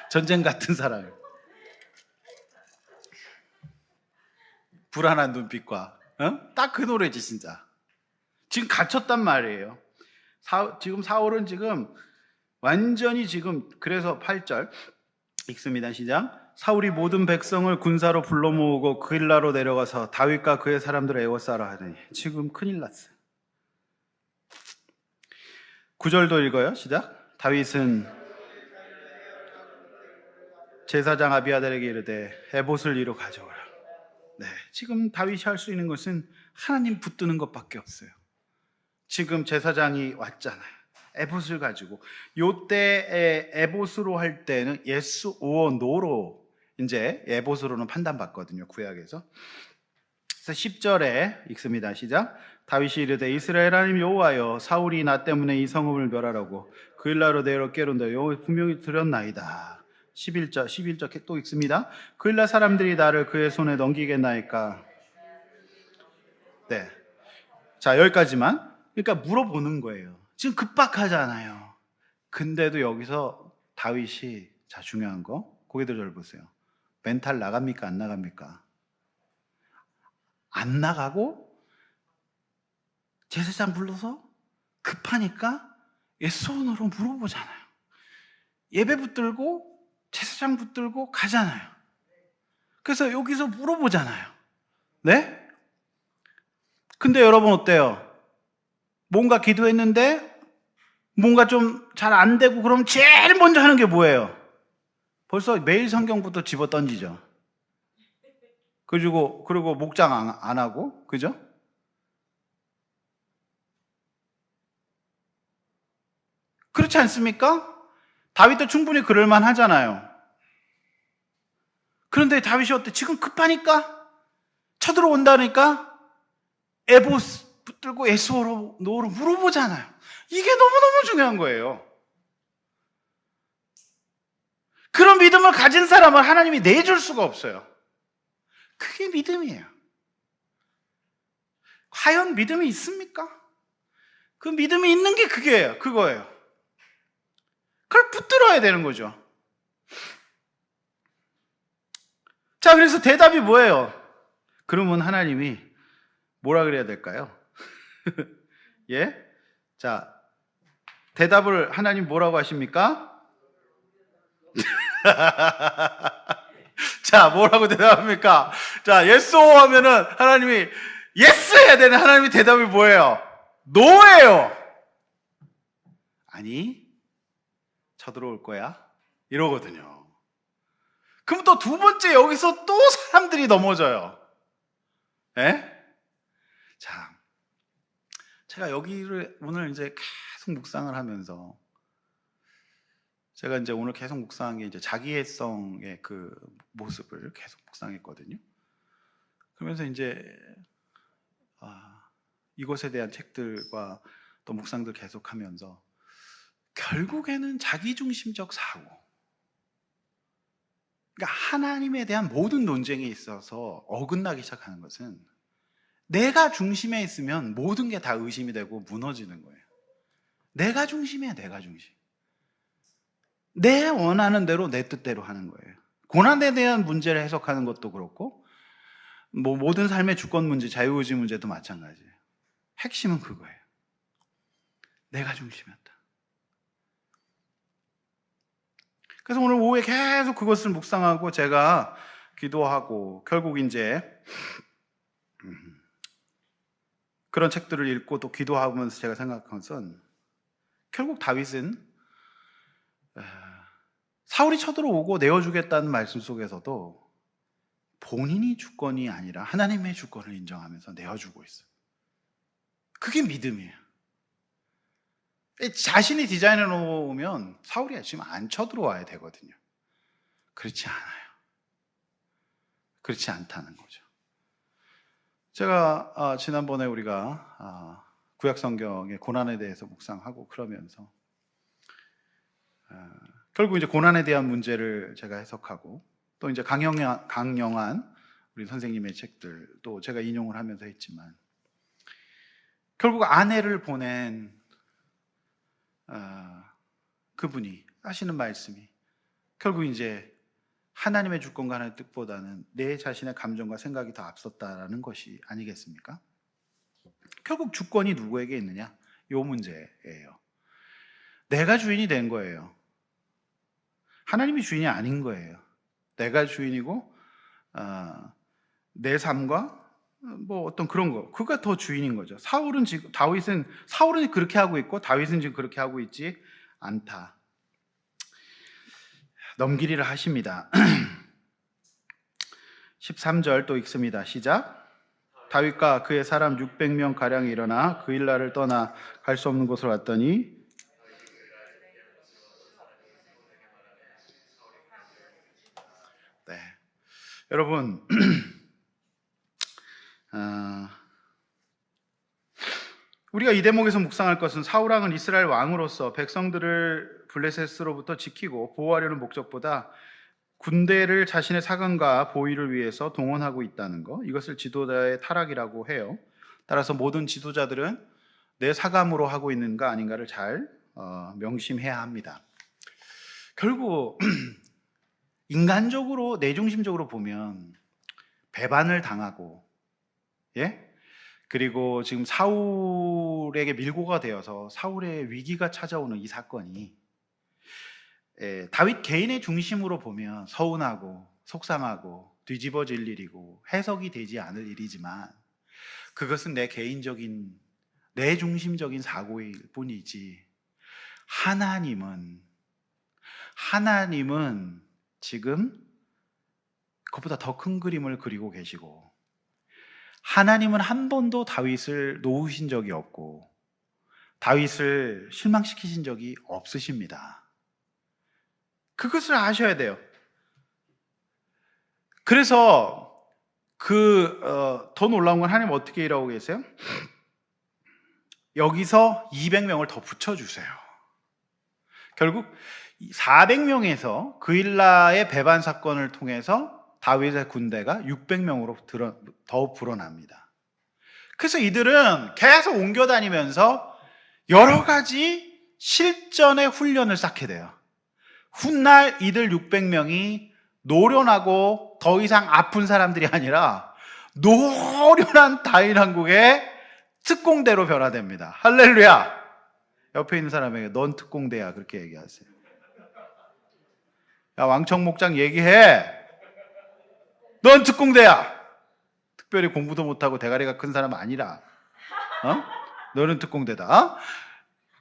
전쟁 같은 사람, 불안한 눈빛과 딱 그 노래지 진짜. 지금 갇혔단 말이에요. 지금 사울은 지금 완전히 지금, 그래서 8절 읽습니다. 시작. 사울이 모든 백성을 군사로 불러 모으고 그일라로 내려가서 다윗과 그의 사람들을 에워싸라 하더니 지금 큰일 났어요. 9절도 읽어요. 시작. 다윗은 제사장 아비아달에게 이르되 에봇을 이로 가져오라. 네, 지금 다윗이 할 수 있는 것은 하나님 붙드는 것밖에 없어요. 지금 제사장이 왔잖아요. 에봇을 가지고 요때 에봇으로 할 때는 예스 오어 노로 이제 에봇으로는 판단받거든요, 구약에서. 그래서 10절에 읽습니다. 시작. 다윗이 이르되 이스라엘 하나님 여호와여, 사울이 나 때문에 이 성읍을 멸하라고 그 일나로 내어 깨론다 여호와 분명히 들었나이다. 11절 또 읽습니다. 그 일날 사람들이 나를 그의 손에 넘기겠나이까. 네, 자 여기까지만. 그러니까 물어보는 거예요. 지금 급박하잖아요. 근데도 여기서 다윗이, 자 중요한 거 고개들 잘 보세요. 멘탈 나갑니까 안 나갑니까? 안 나가고 제사장 불러서 급하니까 예수원으로 물어보잖아요. 예배 붙들고 제사장 붙들고 가잖아요. 그래서 여기서 물어보잖아요. 네? 근데 여러분 어때요? 뭔가 기도했는데 뭔가 좀 잘 안 되고 그럼 제일 먼저 하는 게 뭐예요? 벌써 매일 성경부터 집어 던지죠. 그리고 목장 안 하고, 그죠? 그렇지 않습니까? 다윗도 충분히 그럴만 하잖아요. 그런데 다윗이 어때? 지금 급하니까? 쳐들어온다니까? 에봇 붙들고 에스오로 노로 물어보잖아요. 이게 너무너무 중요한 거예요. 그런 믿음을 가진 사람은 하나님이 내줄 수가 없어요. 그게 믿음이에요. 과연 믿음이 있습니까? 그 믿음이 있는 게 그거예요. 그걸 붙들어야 되는 거죠. 자, 그래서 대답이 뭐예요? 그러면 하나님이 뭐라 그래야 될까요? 예? 자, 대답을 하나님 뭐라고 하십니까? 자, 뭐라고 대답합니까? 자, yes or 하면은 하나님이 yes 해야 되는 하나님의 대답이 뭐예요? no예요. 아니, 쳐들어올 거야? 이러거든요. 그럼 또 두 번째 여기서 또 사람들이 넘어져요. 예? 자, 제가 여기를 오늘 이제 계속 묵상을 하면서 제가 이제 오늘 계속 묵상한 게 이제 자기애성의 그 모습을 계속 묵상했거든요. 그러면서 이제 이것에 대한 책들과 또 묵상들 계속하면서 결국에는 자기중심적 사고, 그러니까 하나님에 대한 모든 논쟁에 있어서 어긋나기 시작하는 것은 내가 중심에 있으면 모든 게 다 의심이 되고 무너지는 거예요. 내가 중심이야, 내가 중심. 내 원하는 대로 내 뜻대로 하는 거예요. 고난에 대한 문제를 해석하는 것도 그렇고 모든 삶의 주권 문제, 자유의지 문제도 마찬가지예요. 핵심은 그거예요. 내가 중심이었다. 그래서 오늘 오후에 계속 그것을 묵상하고 제가 기도하고 결국 이제 그런 책들을 읽고 또 기도하면서 제가 생각한 것은 결국 다윗은 사울이 쳐들어오고 내어주겠다는 말씀 속에서도 본인이 주권이 아니라 하나님의 주권을 인정하면서 내어주고 있어요. 그게 믿음이에요. 자신이 디자인해 놓으면 사울이 지금 안 쳐들어와야 되거든요. 그렇지 않아요. 그렇지 않다는 거죠. 제가 지난번에 우리가 구약 성경의 고난에 대해서 묵상하고 그러면서 결국 이제 고난에 대한 문제를 제가 해석하고 또 이제 강영한 우리 선생님의 책들 또 제가 인용을 하면서 했지만 결국 아내를 보낸 그분이 하시는 말씀이 결국 이제 하나님의 주권과 하나님의 뜻보다는 내 자신의 감정과 생각이 더 앞섰다라는 것이 아니겠습니까? 결국 주권이 누구에게 있느냐? 요 문제예요. 내가 주인이 된 거예요. 하나님이 주인이 아닌 거예요. 내가 주인이고 내 삶과 뭐 어떤 그런 거, 그가 더 주인인 거죠. 사울은 그렇게 하고 있고 다윗은 지금 그렇게 하고 있지 않다. 넘기리를 하십니다. 13절 또 읽습니다. 시작. 다윗과 그의 사람 600명 가량이 일어나 그일라를 떠나 갈 수 없는 곳으로 왔더니 네. 여러분 우리가 이 대목에서 묵상할 것은 사울 왕은 이스라엘 왕으로서 백성들을 블레셋으로부터 지키고 보호하려는 목적보다 군대를 자신의 사관과 보위를 위해서 동원하고 있다는 것, 이것을 지도자의 타락이라고 해요. 따라서 모든 지도자들은 내 사감으로 하고 있는가 아닌가를 잘 명심해야 합니다. 결국 인간적으로 내중심적으로 보면 배반을 당하고 그리고 지금 사울에게 밀고가 되어서 사울의 위기가 찾아오는 이 사건이 다윗 개인의 중심으로 보면 서운하고 속상하고 뒤집어질 일이고 해석이 되지 않을 일이지만 그것은 내 개인적인 내 중심적인 사고일 뿐이지 하나님은 지금 그것보다 더 큰 그림을 그리고 계시고 하나님은 한 번도 다윗을 놓으신 적이 없고 다윗을 실망시키신 적이 없으십니다. 그것을 아셔야 돼요. 그래서 더 놀라운 건 하나님 어떻게 일하고 계세요? 여기서 200명을 더 붙여주세요. 결국 400명에서 그일라의 배반 사건을 통해서 다윗의 군대가 600명으로 더 불어납니다. 그래서 이들은 계속 옮겨다니면서 여러 가지 실전의 훈련을 쌓게 돼요. 훗날 이들 600명이 노련하고 더 이상 아픈 사람들이 아니라 노련한 다윗 왕국의 특공대로 변화됩니다. 할렐루야! 옆에 있는 사람에게 넌 특공대야 그렇게 얘기하세요. 야, 왕청 목장 얘기해. 넌 특공대야. 특별히 공부도 못하고 대가리가 큰 사람 아니라 너는 특공대다.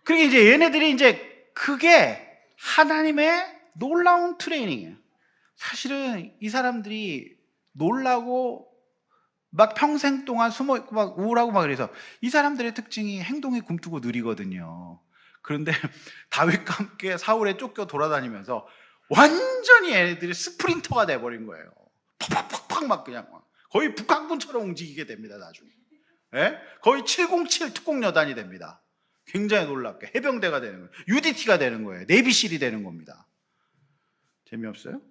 그러니까 이제 얘네들이 이제 그게 하나님의 놀라운 트레이닝이에요. 사실은 이 사람들이 놀라고 막 평생 동안 숨어있고 막 우울하고 막 그래서 이 사람들의 특징이 행동이 굼뜨고 느리거든요. 그런데 다윗과 함께 사울에 쫓겨 돌아다니면서 완전히 얘네들이 스프린터가 돼버린 거예요. 팍팍팍팍 막 그냥 거의 북한군처럼 움직이게 됩니다. 나중에 거의 707 특공여단이 됩니다. 굉장히 놀랍게 해병대가 되는 거예요. UDT가 되는 거예요. 내비실이 되는 겁니다. 재미없어요?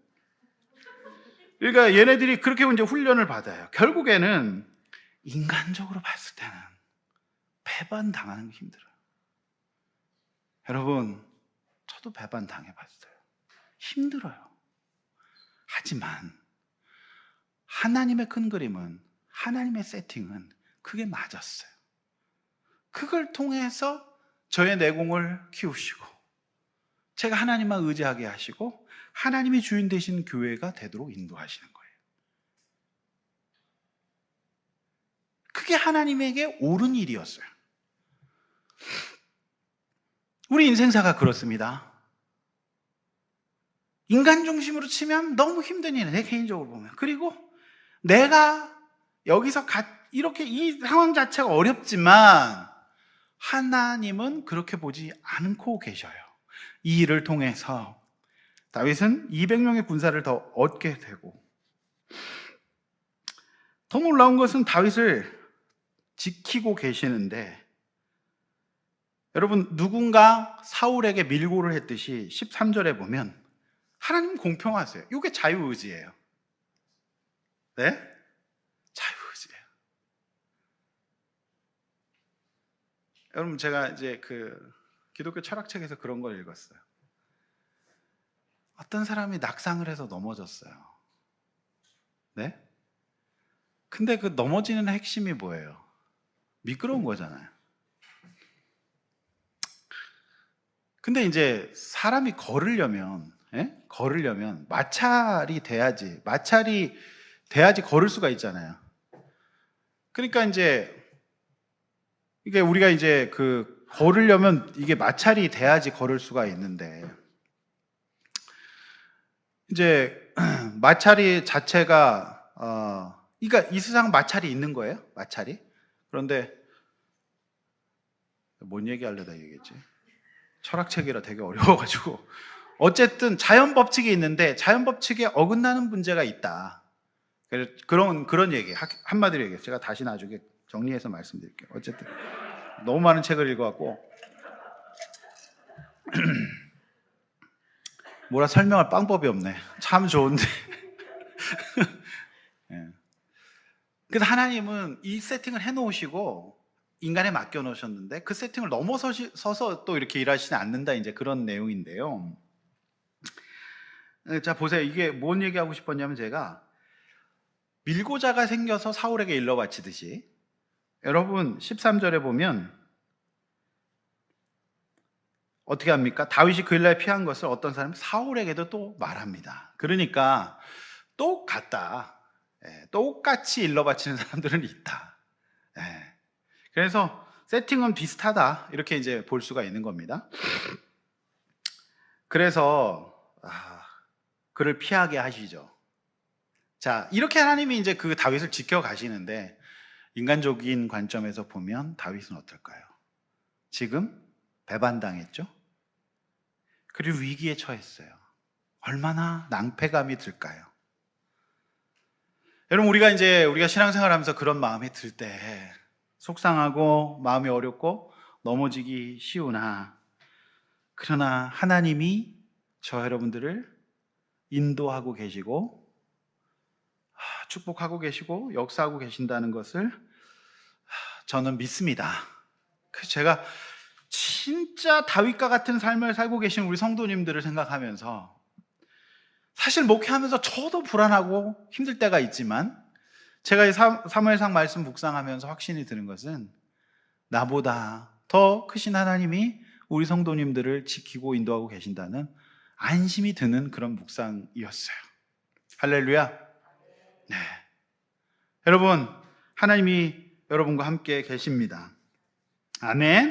그러니까 얘네들이 그렇게 이제 훈련을 받아요. 결국에는 인간적으로 봤을 때는 배반 당하는 게 힘들어요. 여러분, 저도 배반 당해봤어요. 힘들어요. 하지만 하나님의 큰 그림은, 하나님의 세팅은 그게 맞았어요. 그걸 통해서 저의 내공을 키우시고 제가 하나님만 의지하게 하시고 하나님이 주인 되신 교회가 되도록 인도하시는 거예요. 그게 하나님에게 옳은 일이었어요. 우리 인생사가 그렇습니다. 인간 중심으로 치면 너무 힘든 일이에요. 내 개인적으로 보면. 그리고 내가 여기서 이렇게 이 상황 자체가 어렵지만 하나님은 그렇게 보지 않고 계셔요. 이 일을 통해서 다윗은 200명의 군사를 더 얻게 되고, 더 놀라운 것은 다윗을 지키고 계시는데, 여러분, 누군가 사울에게 밀고를 했듯이 13절에 보면 하나님 공평하세요. 이게 자유의지예요. 네? 자유의지예요. 여러분, 제가 이제 기독교 철학책에서 그런 걸 읽었어요. 어떤 사람이 낙상을 해서 넘어졌어요. 네? 근데 그 넘어지는 핵심이 뭐예요? 미끄러운 거잖아요. 근데 이제 사람이 걸으려면 마찰이 돼야지 걸을 수가 있잖아요. 그러니까 이제 이게 우리가 이제 걸으려면 이게 마찰이 돼야지 걸을 수가 있는데, 이제 마찰이 자체가 그러니까 이 세상 마찰이 있는 거예요. 마찰이. 그런데 뭔 얘기하려다 얘기했지? 철학책이라 되게 어려워가지고 어쨌든 자연 법칙이 있는데 자연 법칙에 어긋나는 문제가 있다. 그런 얘기 한마디로 얘기해요. 제가 다시 나중에 정리해서 말씀드릴게요. 어쨌든 너무 많은 책을 읽어갖고 뭐라 설명할 방법이 없네. 참 좋은데. 예. 그래서 하나님은 이 세팅을 해놓으시고 인간에 맡겨놓으셨는데 그 세팅을 넘어서서 또 이렇게 일하시지 않는다, 이제 그런 내용인데요. 자, 보세요. 이게 뭔 얘기하고 싶었냐면, 제가 밀고자가 생겨서 사울에게 일러 바치듯이, 여러분 13절에 보면 어떻게 합니까? 다윗이 그 일날 피한 것을 어떤 사람이 사울에게도 또 말합니다. 그러니까 똑같다. 똑같이 일러 바치는 사람들은 있다. 그래서 세팅은 비슷하다, 이렇게 이제 볼 수가 있는 겁니다. 그래서 그를 피하게 하시죠. 자, 이렇게 하나님이 이제 그 다윗을 지켜가시는데, 인간적인 관점에서 보면 다윗은 어떨까요? 지금 배반당했죠? 그리고 위기에 처했어요. 얼마나 낭패감이 들까요? 여러분, 우리가 신앙생활하면서 그런 마음이 들 때 속상하고 마음이 어렵고 넘어지기 쉬우나, 그러나 하나님이 저 여러분들을 인도하고 계시고 축복하고 계시고 역사하고 계신다는 것을 저는 믿습니다. 그래서 제가 진짜 다윗과 같은 삶을 살고 계신 우리 성도님들을 생각하면서, 사실 목회하면서 저도 불안하고 힘들 때가 있지만, 제가 이 사무엘상 말씀 묵상하면서 확신이 드는 것은 나보다 더 크신 하나님이 우리 성도님들을 지키고 인도하고 계신다는 안심이 드는 그런 묵상이었어요. 할렐루야. 네. 여러분, 하나님이 여러분과 함께 계십니다. 아멘.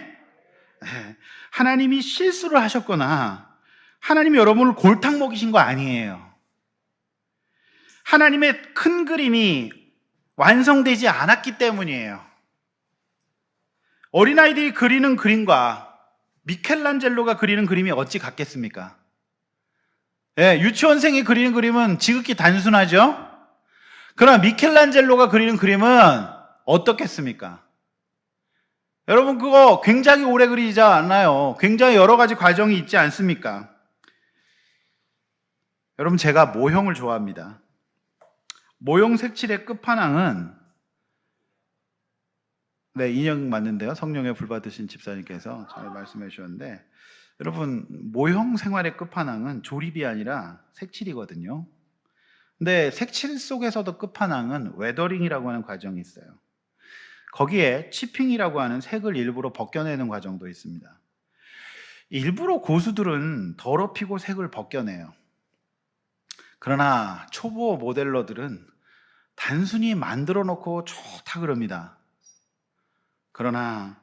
네. 하나님이 실수를 하셨거나 하나님이 여러분을 골탕 먹이신 거 아니에요. 하나님의 큰 그림이 완성되지 않았기 때문이에요. 어린아이들이 그리는 그림과 미켈란젤로가 그리는 그림이 어찌 같겠습니까? 유치원생이 그리는 그림은 지극히 단순하죠? 그러나 미켈란젤로가 그리는 그림은 어떻겠습니까? 여러분, 그거 굉장히 오래 그리지 않나요? 굉장히 여러 가지 과정이 있지 않습니까? 여러분, 제가 모형을 좋아합니다. 모형 색칠의 끝판왕은, 인형 맞는데요. 성령의 불 받으신 집사님께서 잘 말씀해 주셨는데, 여러분, 모형 생활의 끝판왕은 조립이 아니라 색칠이거든요. 근데 색칠 속에서도 끝판왕은 웨더링이라고 하는 과정이 있어요. 거기에 치핑이라고 하는 색을 일부러 벗겨내는 과정도 있습니다. 일부러 고수들은 더럽히고 색을 벗겨내요. 그러나 초보 모델러들은 단순히 만들어 놓고 좋다 그럽니다. 그러나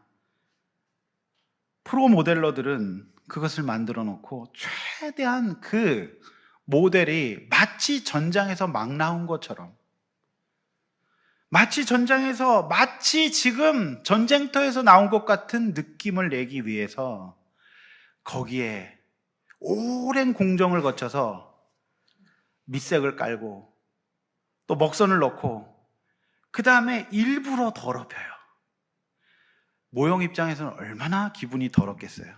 프로 모델러들은 그것을 만들어 놓고 최대한 그 모델이 마치 전장에서 막 나온 것처럼, 마치 지금 전쟁터에서 나온 것 같은 느낌을 내기 위해서 거기에 오랜 공정을 거쳐서 밑색을 깔고 또 먹선을 넣고 그 다음에 일부러 더럽혀요. 모형 입장에서는 얼마나 기분이 더럽겠어요.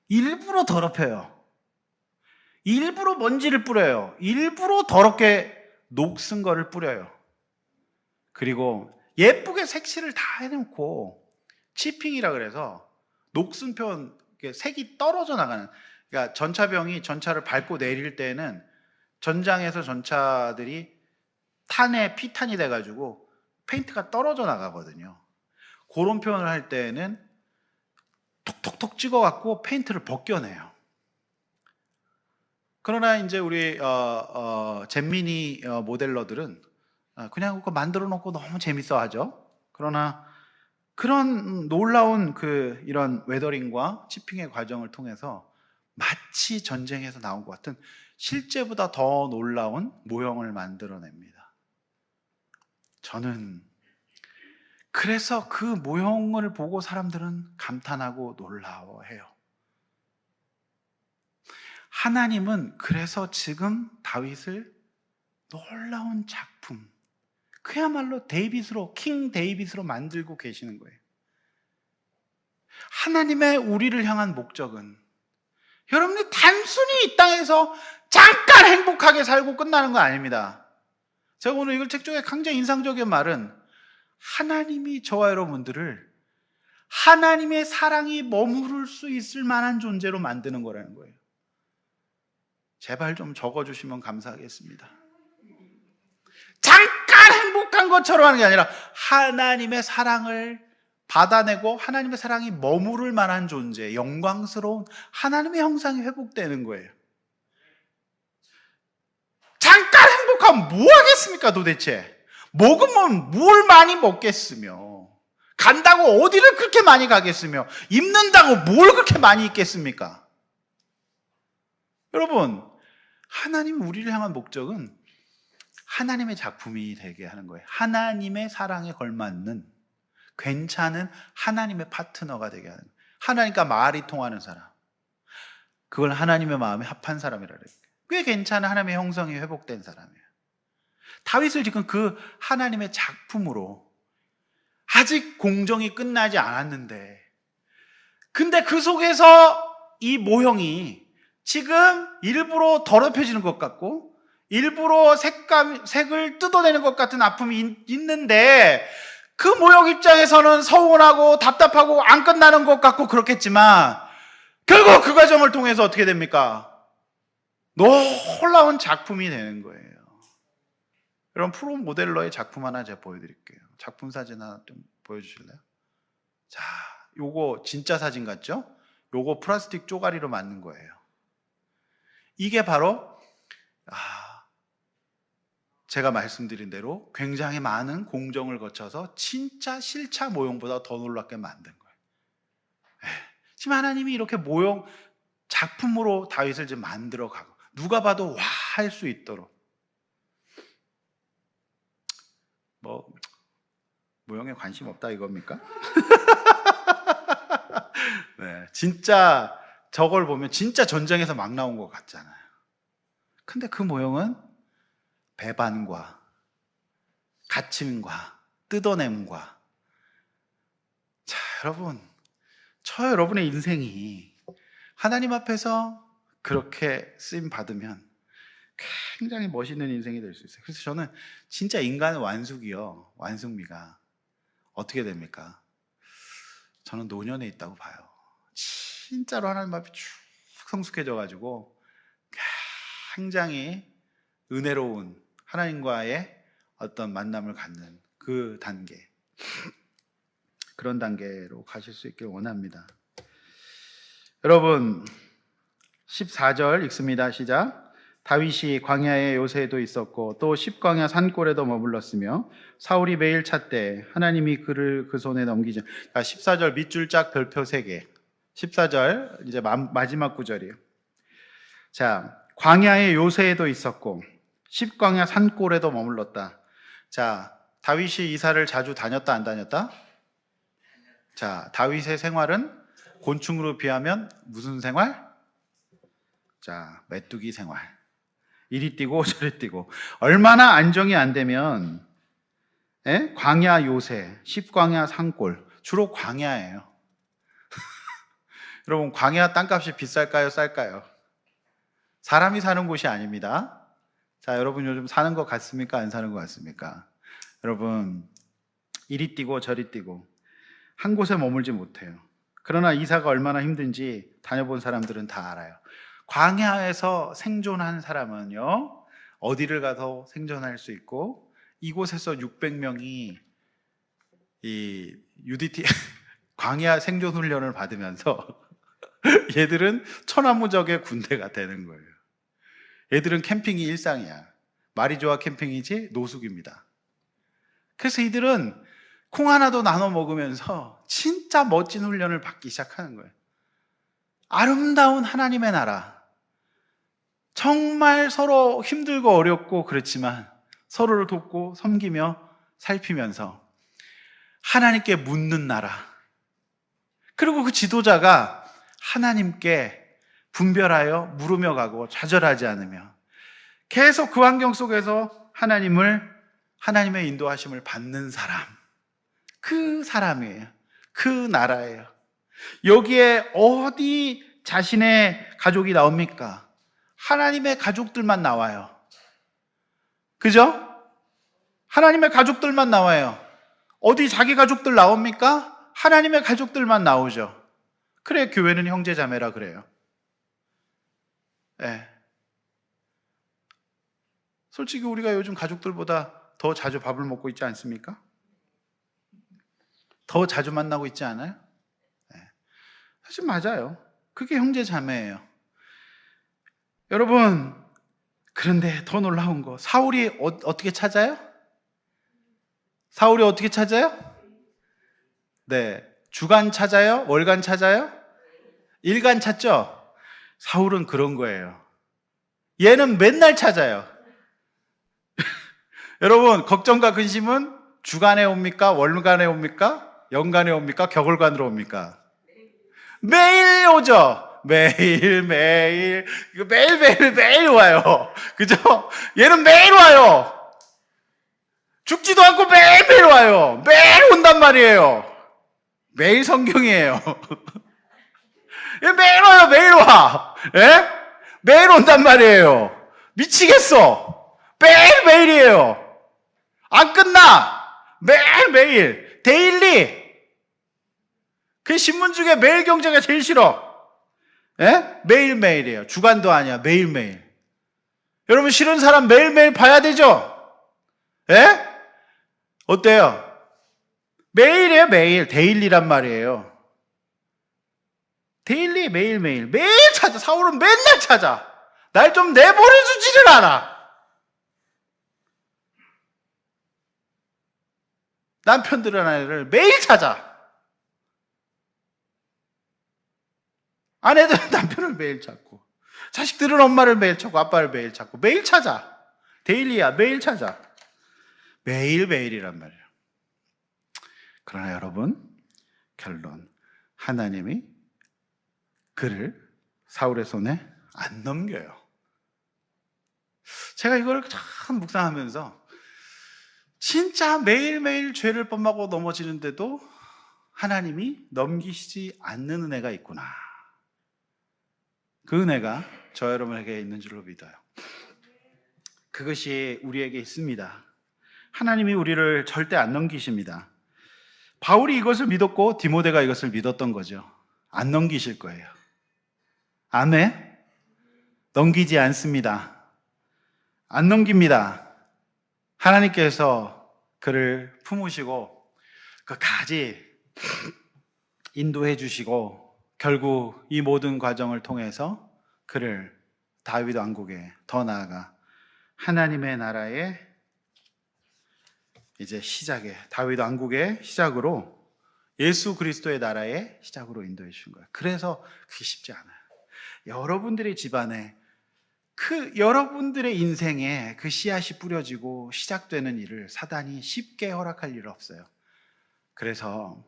일부러 더럽혀요. 일부러 먼지를 뿌려요. 일부러 더럽게 녹슨 거를 뿌려요. 그리고 예쁘게 색칠을 다 해놓고 치핑이라 그래서 녹슨 편, 색이 떨어져 나가는, 그러니까 전차를 밟고 내릴 때는 전장에서 전차들이 피탄이 돼가지고 페인트가 떨어져 나가거든요. 그런 표현을 할 때는 톡톡톡 찍어갖고 페인트를 벗겨내요. 그러나 이제 우리 잼미니 모델러들은 그냥 그거 만들어 놓고 너무 재밌어 하죠. 그러나 그런 놀라운 이런 웨더링과 치핑의 과정을 통해서 마치 전쟁에서 나온 것 같은 실제보다 더 놀라운 모형을 만들어냅니다. 저는 그래서 그 모형을 보고 사람들은 감탄하고 놀라워해요. 하나님은 그래서 지금 다윗을 놀라운 작품, 그야말로 데이빗으로, 킹 데이빗으로 만들고 계시는 거예요. 하나님의 우리를 향한 목적은 여러분이 단순히 이 땅에서 잠깐 행복하게 살고 끝나는 거 아닙니다. 제가 오늘 읽을 책 중에 굉장히 인상적인 말은 하나님이 저와 여러분들을 하나님의 사랑이 머무를 수 있을 만한 존재로 만드는 거라는 거예요. 제발 좀 적어주시면 감사하겠습니다. 잠깐 행복한 것처럼 하는 게 아니라 하나님의 사랑을 받아내고 하나님의 사랑이 머무를 만한 존재, 영광스러운 하나님의 형상이 회복되는 거예요. 잠깐 행복하면 뭐 하겠습니까 도대체? 먹으면 뭘 많이 먹겠으며, 간다고 어디를 그렇게 많이 가겠으며, 입는다고 뭘 그렇게 많이 입겠습니까? 여러분, 하나님 우리를 향한 목적은 하나님의 작품이 되게 하는 거예요. 하나님의 사랑에 걸맞는 괜찮은 하나님의 파트너가 되게 하는 거예요. 하나님과 말이 통하는 사람, 그걸 하나님의 마음에 합한 사람이라 그래요. 꽤 괜찮은 하나님의 형성이 회복된 사람이에요. 다윗을 지금 그 하나님의 작품으로, 아직 공정이 끝나지 않았는데, 근데 그 속에서 이 모형이 지금 일부러 더럽혀지는 것 같고 일부러 색을 뜯어내는 것 같은 아픔이 있는데, 그 모형 입장에서는 서운하고 답답하고 안 끝나는 것 같고 그렇겠지만 결국 그 과정을 통해서 어떻게 됩니까? 놀라운 작품이 되는 거예요. 여러분, 프로 모델러의 작품 하나 제가 보여드릴게요. 작품 사진 하나 좀 보여주실래요? 자, 요거 진짜 사진 같죠? 요거 플라스틱 쪼가리로 만든 거예요. 이게 바로 제가 말씀드린 대로 굉장히 많은 공정을 거쳐서 진짜 실차 모형보다 더 놀랍게 만든 거예요. 지금 하나님이 이렇게 모형 작품으로 다윗을 지금 만들어 가고 누가 봐도 와 할 수 있도록, 뭐 모형에 관심 없다 이겁니까? 네, 진짜 저걸 보면 진짜 전쟁에서 막 나온 것 같잖아요. 근데 그 모형은 배반과 갇힘과 뜯어냄과, 자 여러분, 저 여러분의 인생이 하나님 앞에서 그렇게 쓰임 받으면 굉장히 멋있는 인생이 될 수 있어요. 그래서 저는 진짜 인간의 완숙이요, 완숙미가 어떻게 됩니까? 저는 노년에 있다고 봐요. 진짜로 하나님 앞에 쭉 성숙해져 가지고 굉장히 은혜로운 하나님과의 어떤 만남을 갖는 그 단계, 그런 단계로 가실 수 있길 원합니다. 여러분, 14절 읽습니다. 시작. 다윗이 광야의 요새에도 있었고 또 십광야 산골에도 머물렀으며 사울이 매일 찾되 하나님이 그를 그 손에 넘기지. 14절 밑줄 짝 별표 3개. 14절 이제 마지막 구절이에요. 자, 광야의 요새에도 있었고 십광야 산골에도 머물렀다. 자, 다윗이 이사를 자주 다녔다 안 다녔다? 자, 다윗의 생활은 곤충으로 비하면 무슨 생활? 자, 메뚜기 생활. 이리 뛰고 저리 뛰고. 얼마나 안정이 안 되면 광야 요새, 십광야 산골, 주로 광야예요. 여러분, 광야 땅값이 비쌀까요, 쌀까요? 사람이 사는 곳이 아닙니다. 자, 여러분 요즘 사는 것 같습니까, 안 사는 것 같습니까? 여러분, 이리 뛰고 저리 뛰고 한 곳에 머물지 못해요. 그러나 이사가 얼마나 힘든지 다녀본 사람들은 다 알아요. 광야에서 생존한 사람은요, 어디를 가서 생존할 수 있고, 이곳에서 600명이 이 UDT 광야 생존 훈련을 받으면서 얘들은 천하무적의 군대가 되는 거예요. 얘들은 캠핑이 일상이야. 말이 좋아 캠핑이지 노숙입니다. 그래서 이들은 콩 하나도 나눠 먹으면서 진짜 멋진 훈련을 받기 시작하는 거예요. 아름다운 하나님의 나라, 정말 서로 힘들고 어렵고 그렇지만 서로를 돕고 섬기며 살피면서 하나님께 묻는 나라, 그리고 그 지도자가 하나님께 분별하여 물으며 가고 좌절하지 않으며 계속 그 환경 속에서 하나님의 인도하심을 받는 사람, 그 사람이에요. 그 나라예요. 여기에 어디 자신의 가족이 나옵니까? 하나님의 가족들만 나와요. 그죠? 하나님의 가족들만 나와요. 어디 자기 가족들 나옵니까? 하나님의 가족들만 나오죠. 그래, 교회는 형제자매라 그래요. 네. 솔직히 우리가 요즘 가족들보다 더 자주 밥을 먹고 있지 않습니까? 더 자주 만나고 있지 않아요? 네. 사실 맞아요. 그게 형제자매예요. 여러분, 그런데 더 놀라운 거, 사울이 어떻게 찾아요? 사울이 어떻게 찾아요? 네, 주간 찾아요? 월간 찾아요? 일간 찾죠? 사울은 그런 거예요. 얘는 맨날 찾아요. 여러분, 걱정과 근심은 주간에 옵니까? 월간에 옵니까? 연간에 옵니까? 격월간으로 옵니까? 매일 오죠. 매일 이거 매일 와요. 그죠? 얘는 매일 와요. 죽지도 않고 매일 와요. 매일 온단 말이에요. 매일 성경이에요. 매일 와요. 매일 와. 예? 매일 온단 말이에요. 미치겠어. 매일이에요. 안 끝나. 매일 데일리. 그 신문 중에 매일 경제가 제일 싫어. 예? 매일이에요. 주간도 아니야. 매일. 여러분, 싫은 사람 매일 봐야 되죠? 예? 어때요? 매일이에요. 매일. 데일리란 말이에요. 데일리, 매일 찾아. 사울은 맨날 찾아. 날 좀 내버려주지를 않아. 남편들은 아내를 매일 찾아. 아내들은 남편을 매일 찾고, 자식들은 엄마를 매일 찾고, 아빠를 매일 찾고, 매일 찾아. 데일리야, 매일 찾아. 매일이란 말이에요. 그러나 여러분, 결론, 하나님이 그를 사울의 손에 안 넘겨요. 제가 이걸 참 묵상하면서 진짜 매일매일 죄를 범하고 넘어지는데도 하나님이 넘기시지 않는 은혜가 있구나. 그 은혜가 저 여러분에게 있는 줄로 믿어요. 그것이 우리에게 있습니다. 하나님이 우리를 절대 안 넘기십니다. 바울이 이것을 믿었고 디모데가 이것을 믿었던 거죠. 안 넘기실 거예요. 아멘? 넘기지 않습니다. 안 넘깁니다. 하나님께서 그를 품으시고 끝까지 인도해 주시고 결국 이 모든 과정을 통해서 그를 다윗 왕국에, 더 나아가 하나님의 나라의 이제 시작에, 다윗 왕국의 시작으로, 예수 그리스도의 나라의 시작으로 인도해 주신 거예요. 그래서 그게 쉽지 않아요. 여러분들의 집안에, 여러분들의 인생에 그 씨앗이 뿌려지고 시작되는 일을 사단이 쉽게 허락할 일 없어요. 그래서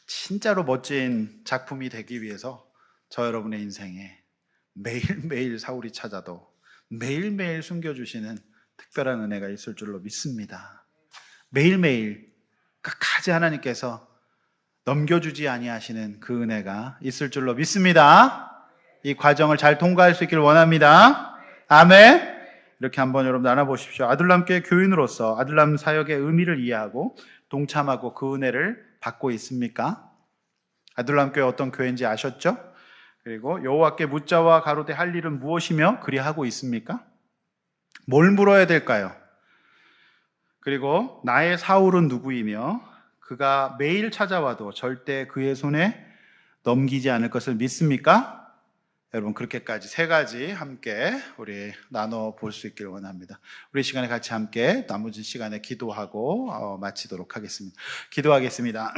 진짜로 멋진 작품이 되기 위해서 저 여러분의 인생에 매일매일 사울이 찾아도 매일매일 숨겨주시는 특별한 은혜가 있을 줄로 믿습니다. 매일매일 끝까지 하나님께서 넘겨주지 아니하시는 그 은혜가 있을 줄로 믿습니다. 이 과정을 잘 통과할 수 있기를 원합니다. 아멘. 이렇게 한번 여러분 나눠보십시오. 아들람교회 교인으로서 아들람 사역의 의미를 이해하고 동참하고 그 은혜를 받고 있습니까? 아들람교회 어떤 교회인지 아셨죠? 그리고 여호와께 묻자와 가로되 할 일은 무엇이며 그리하고 있습니까? 뭘 물어야 될까요? 그리고 나의 사울은 누구이며 그가 매일 찾아와도 절대 그의 손에 넘기지 않을 것을 믿습니까? 여러분, 그렇게까지 세 가지 함께 우리 나눠볼 수 있기를 원합니다. 우리 시간에 같이 함께 나머지 시간에 기도하고 마치도록 하겠습니다. 기도하겠습니다.